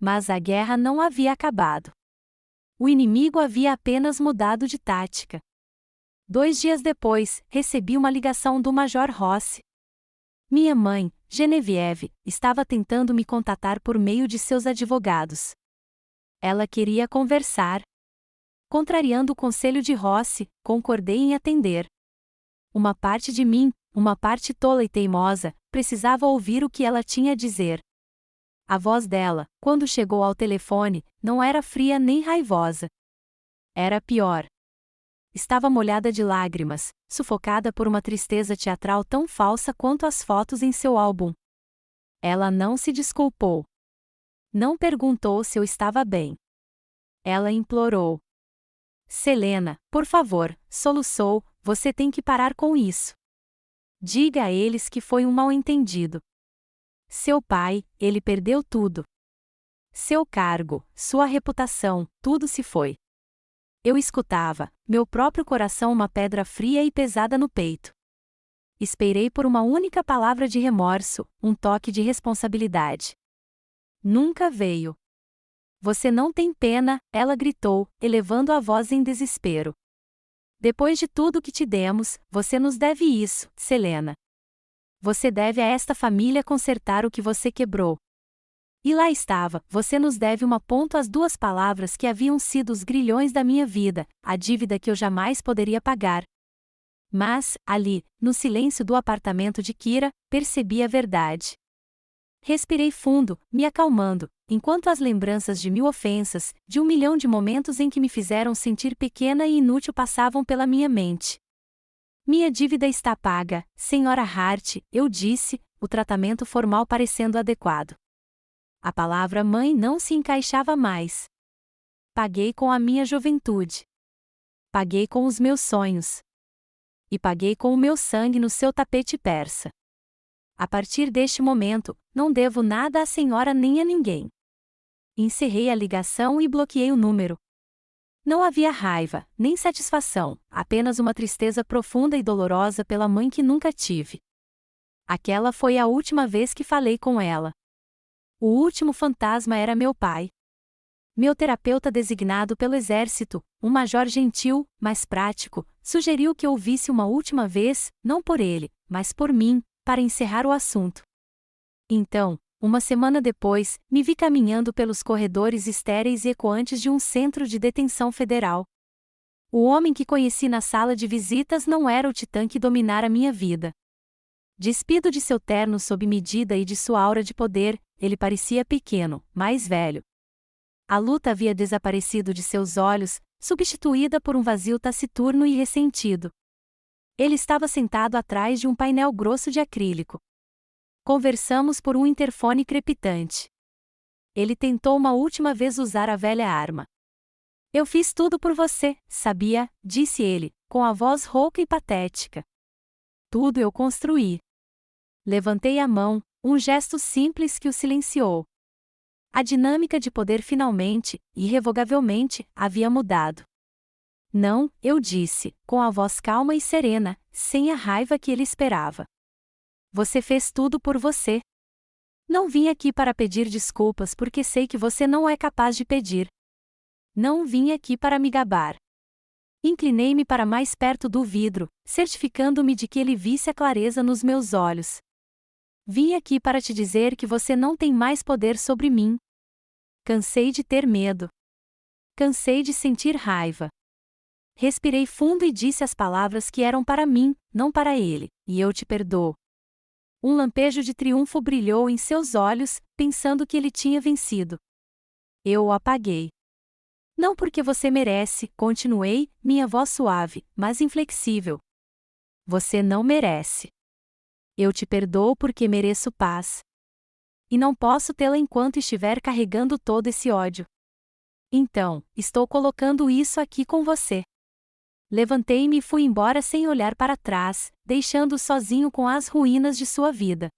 Mas a guerra não havia acabado. O inimigo havia apenas mudado de tática. 2 dias depois, recebi uma ligação do Major Rossi. Minha mãe, Genevieve, estava tentando me contatar por meio de seus advogados. Ela queria conversar. Contrariando o conselho de Rossi, concordei em atender. Uma parte de mim, uma parte tola e teimosa, precisava ouvir o que ela tinha a dizer. A voz dela, quando chegou ao telefone, não era fria nem raivosa. Era pior. Estava molhada de lágrimas, sufocada por uma tristeza teatral tão falsa quanto as fotos em seu álbum. Ela não se desculpou. Não perguntou se eu estava bem. Ela implorou. Selena, por favor, soluçou, você tem que parar com isso. Diga a eles que foi um mal-entendido. Seu pai, ele perdeu tudo. Seu cargo, sua reputação, tudo se foi. Eu escutava, meu próprio coração uma pedra fria e pesada no peito. Esperei por uma única palavra de remorso, um toque de responsabilidade. Nunca veio. Você não tem pena, ela gritou, elevando a voz em desespero. Depois de tudo que te demos, você nos deve isso, Selena. Você deve a esta família consertar o que você quebrou. E lá estava, você nos deve as 2 palavras que haviam sido os grilhões da minha vida, a dívida que eu jamais poderia pagar. Mas, ali, no silêncio do apartamento de Kira, percebi a verdade. Respirei fundo, me acalmando, enquanto as lembranças de 1000 ofensas, de 1 milhão de momentos em que me fizeram sentir pequena e inútil passavam pela minha mente. Minha dívida está paga, Sra. Hart, eu disse, o tratamento formal parecendo adequado. A palavra mãe não se encaixava mais. Paguei com a minha juventude. Paguei com os meus sonhos. E paguei com o meu sangue no seu tapete persa. A partir deste momento, não devo nada à senhora nem a ninguém. Encerrei a ligação e bloqueei o número. Não havia raiva, nem satisfação, apenas uma tristeza profunda e dolorosa pela mãe que nunca tive. Aquela foi a última vez que falei com ela. O último fantasma era meu pai. Meu terapeuta designado pelo exército, um major gentil, mas prático, sugeriu que eu visse uma última vez, não por ele, mas por mim, para encerrar o assunto. Então, uma semana depois, me vi caminhando pelos corredores estéreis e ecoantes de um centro de detenção federal. O homem que conheci na sala de visitas não era o titã que dominara minha vida. Despido de seu terno sob medida e de sua aura de poder, ele parecia pequeno, mais velho. A luta havia desaparecido de seus olhos, substituída por um vazio taciturno e ressentido. Ele estava sentado atrás de um painel grosso de acrílico. Conversamos por um interfone crepitante. Ele tentou uma última vez usar a velha arma. Eu fiz tudo por você, sabia? Disse ele, com a voz rouca e patética. Tudo eu construí. Levantei a mão, um gesto simples que o silenciou. A dinâmica de poder finalmente, irrevogavelmente, havia mudado. Não, eu disse, com a voz calma e serena, sem a raiva que ele esperava. Você fez tudo por você. Não vim aqui para pedir desculpas porque sei que você não é capaz de pedir. Não vim aqui para me gabar. Inclinei-me para mais perto do vidro, certificando-me de que ele visse a clareza nos meus olhos. Vim aqui para te dizer que você não tem mais poder sobre mim. Cansei de ter medo. Cansei de sentir raiva. Respirei fundo e disse as palavras que eram para mim, não para ele, e eu te perdoo. Um lampejo de triunfo brilhou em seus olhos, pensando que ele tinha vencido. Eu o apaguei. Não porque você merece, continuei, minha voz suave, mas inflexível. Você não merece. Eu te perdoo porque mereço paz. E não posso tê-la enquanto estiver carregando todo esse ódio. Então, estou colocando isso aqui com você. Levantei-me e fui embora sem olhar para trás, deixando-o sozinho com as ruínas de sua vida.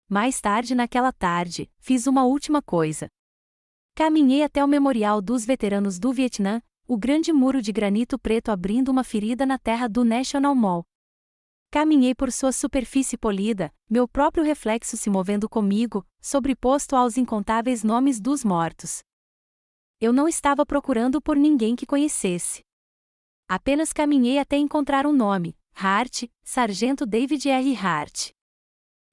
Mais tarde naquela tarde, fiz uma última coisa. Caminhei até o Memorial dos Veteranos do Vietnã, o grande muro de granito preto abrindo uma ferida na terra do National Mall. Caminhei por sua superfície polida, meu próprio reflexo se movendo comigo, sobreposto aos incontáveis nomes dos mortos. Eu não estava procurando por ninguém que conhecesse. Apenas caminhei até encontrar um nome, Hart, Sargento David R. Hart.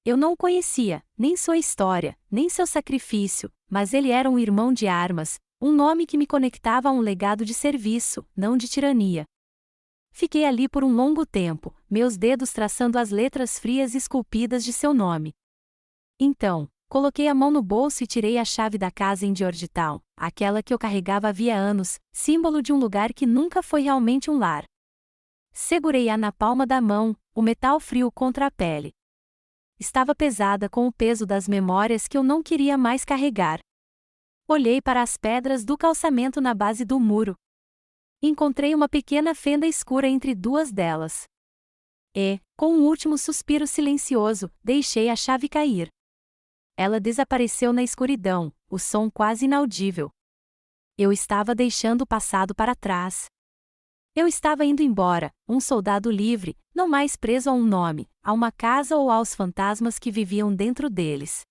Eu não o conhecia, nem sua história, nem seu sacrifício, mas ele era um irmão de armas, um nome que me conectava a um legado de serviço, não de tirania. Fiquei ali por um longo tempo, meus dedos traçando as letras frias e esculpidas de seu nome. Então, coloquei a mão no bolso e tirei a chave da casa em Georgetown, aquela que eu carregava havia anos, símbolo de um lugar que nunca foi realmente um lar. Segurei-a na palma da mão, o metal frio contra a pele. Estava pesada com o peso das memórias que eu não queria mais carregar. Olhei para as pedras do calçamento na base do muro. Encontrei uma pequena fenda escura entre duas delas. E, com um último suspiro silencioso, deixei a chave cair. Ela desapareceu na escuridão, o som quase inaudível. Eu estava deixando o passado para trás. Eu estava indo embora, um soldado livre, não mais preso a um nome, a uma casa ou aos fantasmas que viviam dentro deles.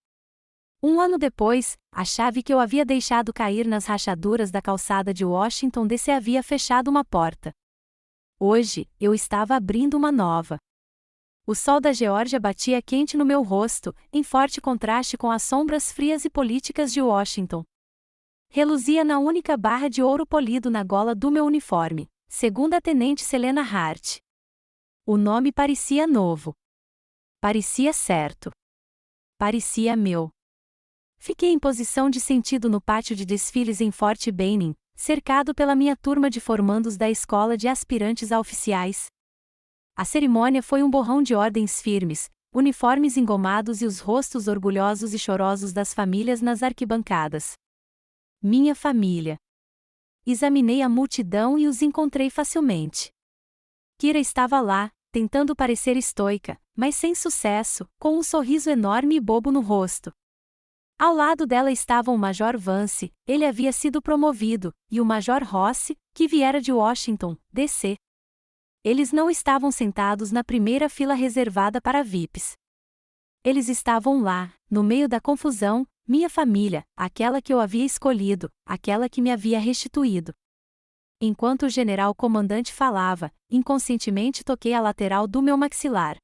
Um ano depois, a chave que eu havia deixado cair nas rachaduras da calçada de Washington DC havia fechado uma porta. Hoje, eu estava abrindo uma nova. O sol da Geórgia batia quente no meu rosto, em forte contraste com as sombras frias e políticas de Washington. Reluzia na única barra de ouro polido na gola do meu uniforme, segunda-tenente Selena Hart. O nome parecia novo. Parecia certo. Parecia meu. Fiquei em posição de sentido no pátio de desfiles em Fort Benning, cercado pela minha turma de formandos da escola de aspirantes a oficiais. A cerimônia foi um borrão de ordens firmes, uniformes engomados e os rostos orgulhosos e chorosos das famílias nas arquibancadas. Minha família. Examinei a multidão e os encontrei facilmente. Kira estava lá, tentando parecer estoica, mas sem sucesso, com um sorriso enorme e bobo no rosto. Ao lado dela estavam o Major Vance, ele havia sido promovido, e o Major Rossi, que viera de Washington, D.C. Eles não estavam sentados na primeira fila reservada para VIPs. Eles estavam lá, no meio da confusão, minha família, aquela que eu havia escolhido, aquela que me havia restituído. Enquanto o general-comandante falava, inconscientemente toquei a lateral do meu maxilar.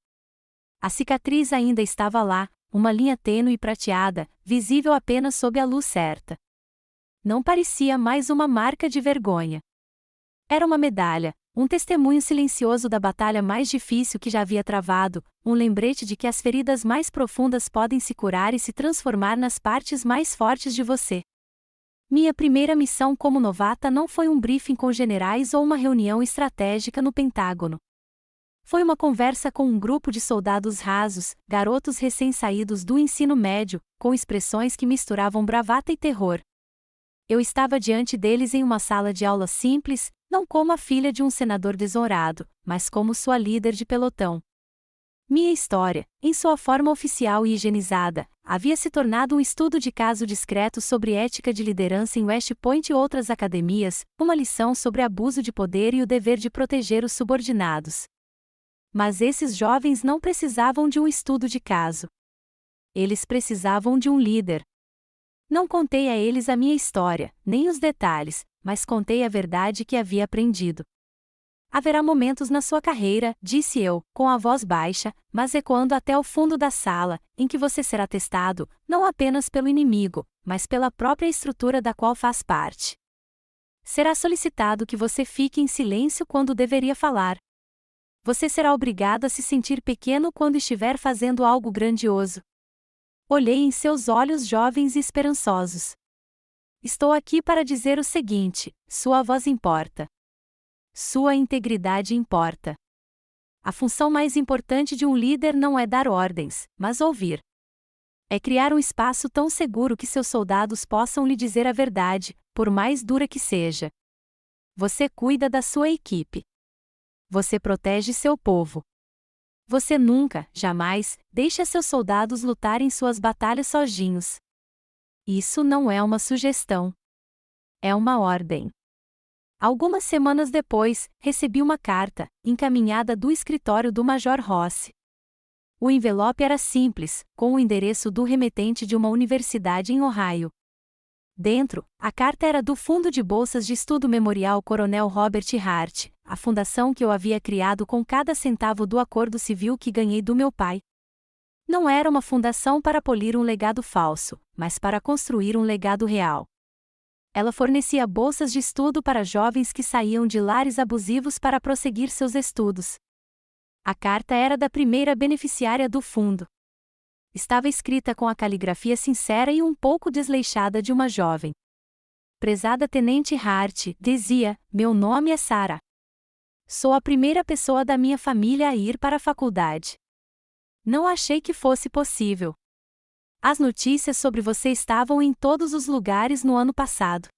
A cicatriz ainda estava lá, uma linha tênue e prateada, visível apenas sob a luz certa. Não parecia mais uma marca de vergonha. Era uma medalha, um testemunho silencioso da batalha mais difícil que já havia travado, um lembrete de que as feridas mais profundas podem se curar e se transformar nas partes mais fortes de você. Minha primeira missão como novata não foi um briefing com generais ou uma reunião estratégica no Pentágono. Foi uma conversa com um grupo de soldados rasos, garotos recém-saídos do ensino médio, com expressões que misturavam bravata e terror. Eu estava diante deles em uma sala de aula simples, não como a filha de um senador desonrado, mas como sua líder de pelotão. Minha história, em sua forma oficial e higienizada, havia se tornado um estudo de caso discreto sobre ética de liderança em West Point e outras academias, uma lição sobre abuso de poder e o dever de proteger os subordinados. Mas esses jovens não precisavam de um estudo de caso. Eles precisavam de um líder. Não contei a eles a minha história, nem os detalhes, mas contei a verdade que havia aprendido. Haverá momentos na sua carreira, disse eu, com a voz baixa, mas ecoando até o fundo da sala, em que você será testado, não apenas pelo inimigo, mas pela própria estrutura da qual faz parte. Será solicitado que você fique em silêncio quando deveria falar. Você será obrigado a se sentir pequeno quando estiver fazendo algo grandioso. Olhei em seus olhos jovens e esperançosos. Estou aqui para dizer o seguinte: sua voz importa. Sua integridade importa. A função mais importante de um líder não é dar ordens, mas ouvir. É criar um espaço tão seguro que seus soldados possam lhe dizer a verdade, por mais dura que seja. Você cuida da sua equipe. Você protege seu povo. Você nunca, jamais, deixa seus soldados lutarem suas batalhas sozinhos. Isso não é uma sugestão. É uma ordem. Algumas semanas depois, recebi uma carta, encaminhada do escritório do Major Rossi. O envelope era simples, com o endereço do remetente de uma universidade em Ohio. Dentro, a carta era do Fundo de Bolsas de Estudo Memorial Coronel Robert Hart, a fundação que eu havia criado com cada centavo do acordo civil que ganhei do meu pai. Não era uma fundação para polir um legado falso, mas para construir um legado real. Ela fornecia bolsas de estudo para jovens que saíam de lares abusivos para prosseguir seus estudos. A carta era da primeira beneficiária do fundo. Estava escrita com a caligrafia sincera e um pouco desleixada de uma jovem. Prezada Tenente Hart, dizia, meu nome é Sarah. Sou a primeira pessoa da minha família a ir para a faculdade. Não achei que fosse possível. As notícias sobre você estavam em todos os lugares no ano passado.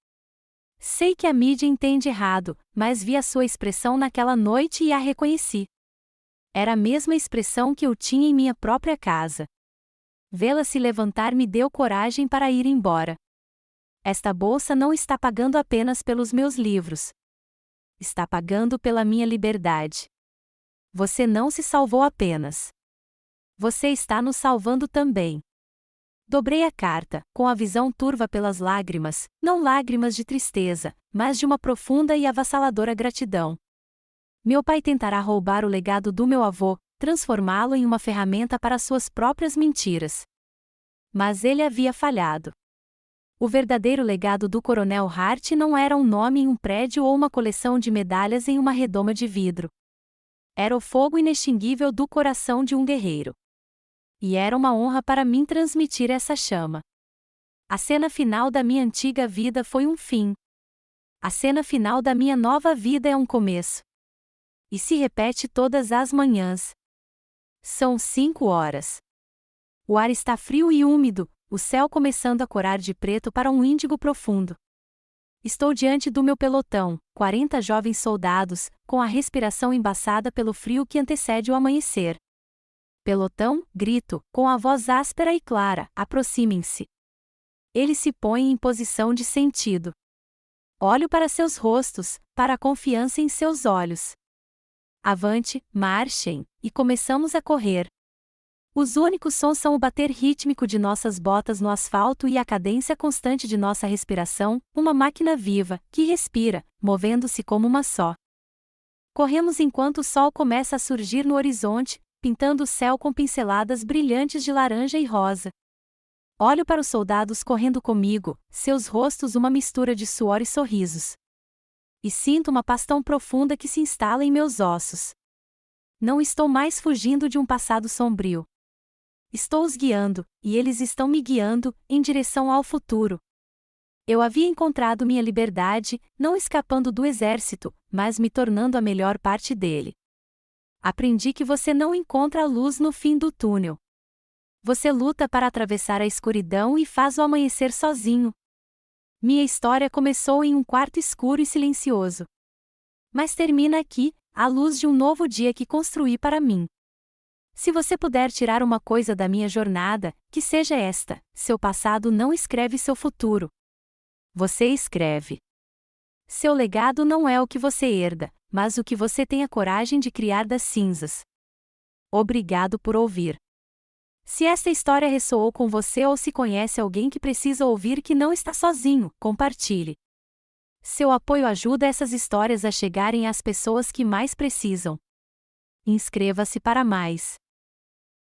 Sei que a mídia entende errado, mas vi a sua expressão naquela noite e a reconheci. Era a mesma expressão que eu tinha em minha própria casa. Vê-la se levantar me deu coragem para ir embora. Esta bolsa não está pagando apenas pelos meus livros. Está pagando pela minha liberdade. Você não se salvou apenas. Você está nos salvando também. Dobrei a carta, com a visão turva pelas lágrimas, não lágrimas de tristeza, mas de uma profunda e avassaladora gratidão. Meu pai tentará roubar o legado do meu avô, transformá-lo em uma ferramenta para suas próprias mentiras. Mas ele havia falhado. O verdadeiro legado do Coronel Hart não era um nome em um prédio ou uma coleção de medalhas em uma redoma de vidro. Era o fogo inextinguível do coração de um guerreiro. E era uma honra para mim transmitir essa chama. A cena final da minha antiga vida foi um fim. A cena final da minha nova vida é um começo. E se repete todas as manhãs. São 5 horas. O ar está frio e úmido, o céu começando a corar de preto para um índigo profundo. Estou diante do meu pelotão, 40 jovens soldados, com a respiração embaçada pelo frio que antecede o amanhecer. Pelotão, grito, com a voz áspera e clara, aproximem-se. Eles se põem em posição de sentido. Olho para seus rostos, para a confiança em seus olhos. Avante, marchem, e começamos a correr. Os únicos sons são o bater rítmico de nossas botas no asfalto e a cadência constante de nossa respiração, uma máquina viva, que respira, movendo-se como uma só. Corremos enquanto o sol começa a surgir no horizonte, pintando o céu com pinceladas brilhantes de laranja e rosa. Olho para os soldados correndo comigo, seus rostos uma mistura de suor e sorrisos. E sinto uma paz tão profunda que se instala em meus ossos. Não estou mais fugindo de um passado sombrio. Estou os guiando, e eles estão me guiando, em direção ao futuro. Eu havia encontrado minha liberdade, não escapando do exército, mas me tornando a melhor parte dele. Aprendi que você não encontra a luz no fim do túnel. Você luta para atravessar a escuridão e faz o amanhecer sozinho. Minha história começou em um quarto escuro e silencioso. Mas termina aqui, à luz de um novo dia que construí para mim. Se você puder tirar uma coisa da minha jornada, que seja esta: seu passado não escreve seu futuro. Você escreve. Seu legado não é o que você herda, mas o que você tem a coragem de criar das cinzas. Obrigado por ouvir. Se esta história ressoou com você ou se conhece alguém que precisa ouvir que não está sozinho, compartilhe. Seu apoio ajuda essas histórias a chegarem às pessoas que mais precisam. Inscreva-se para mais.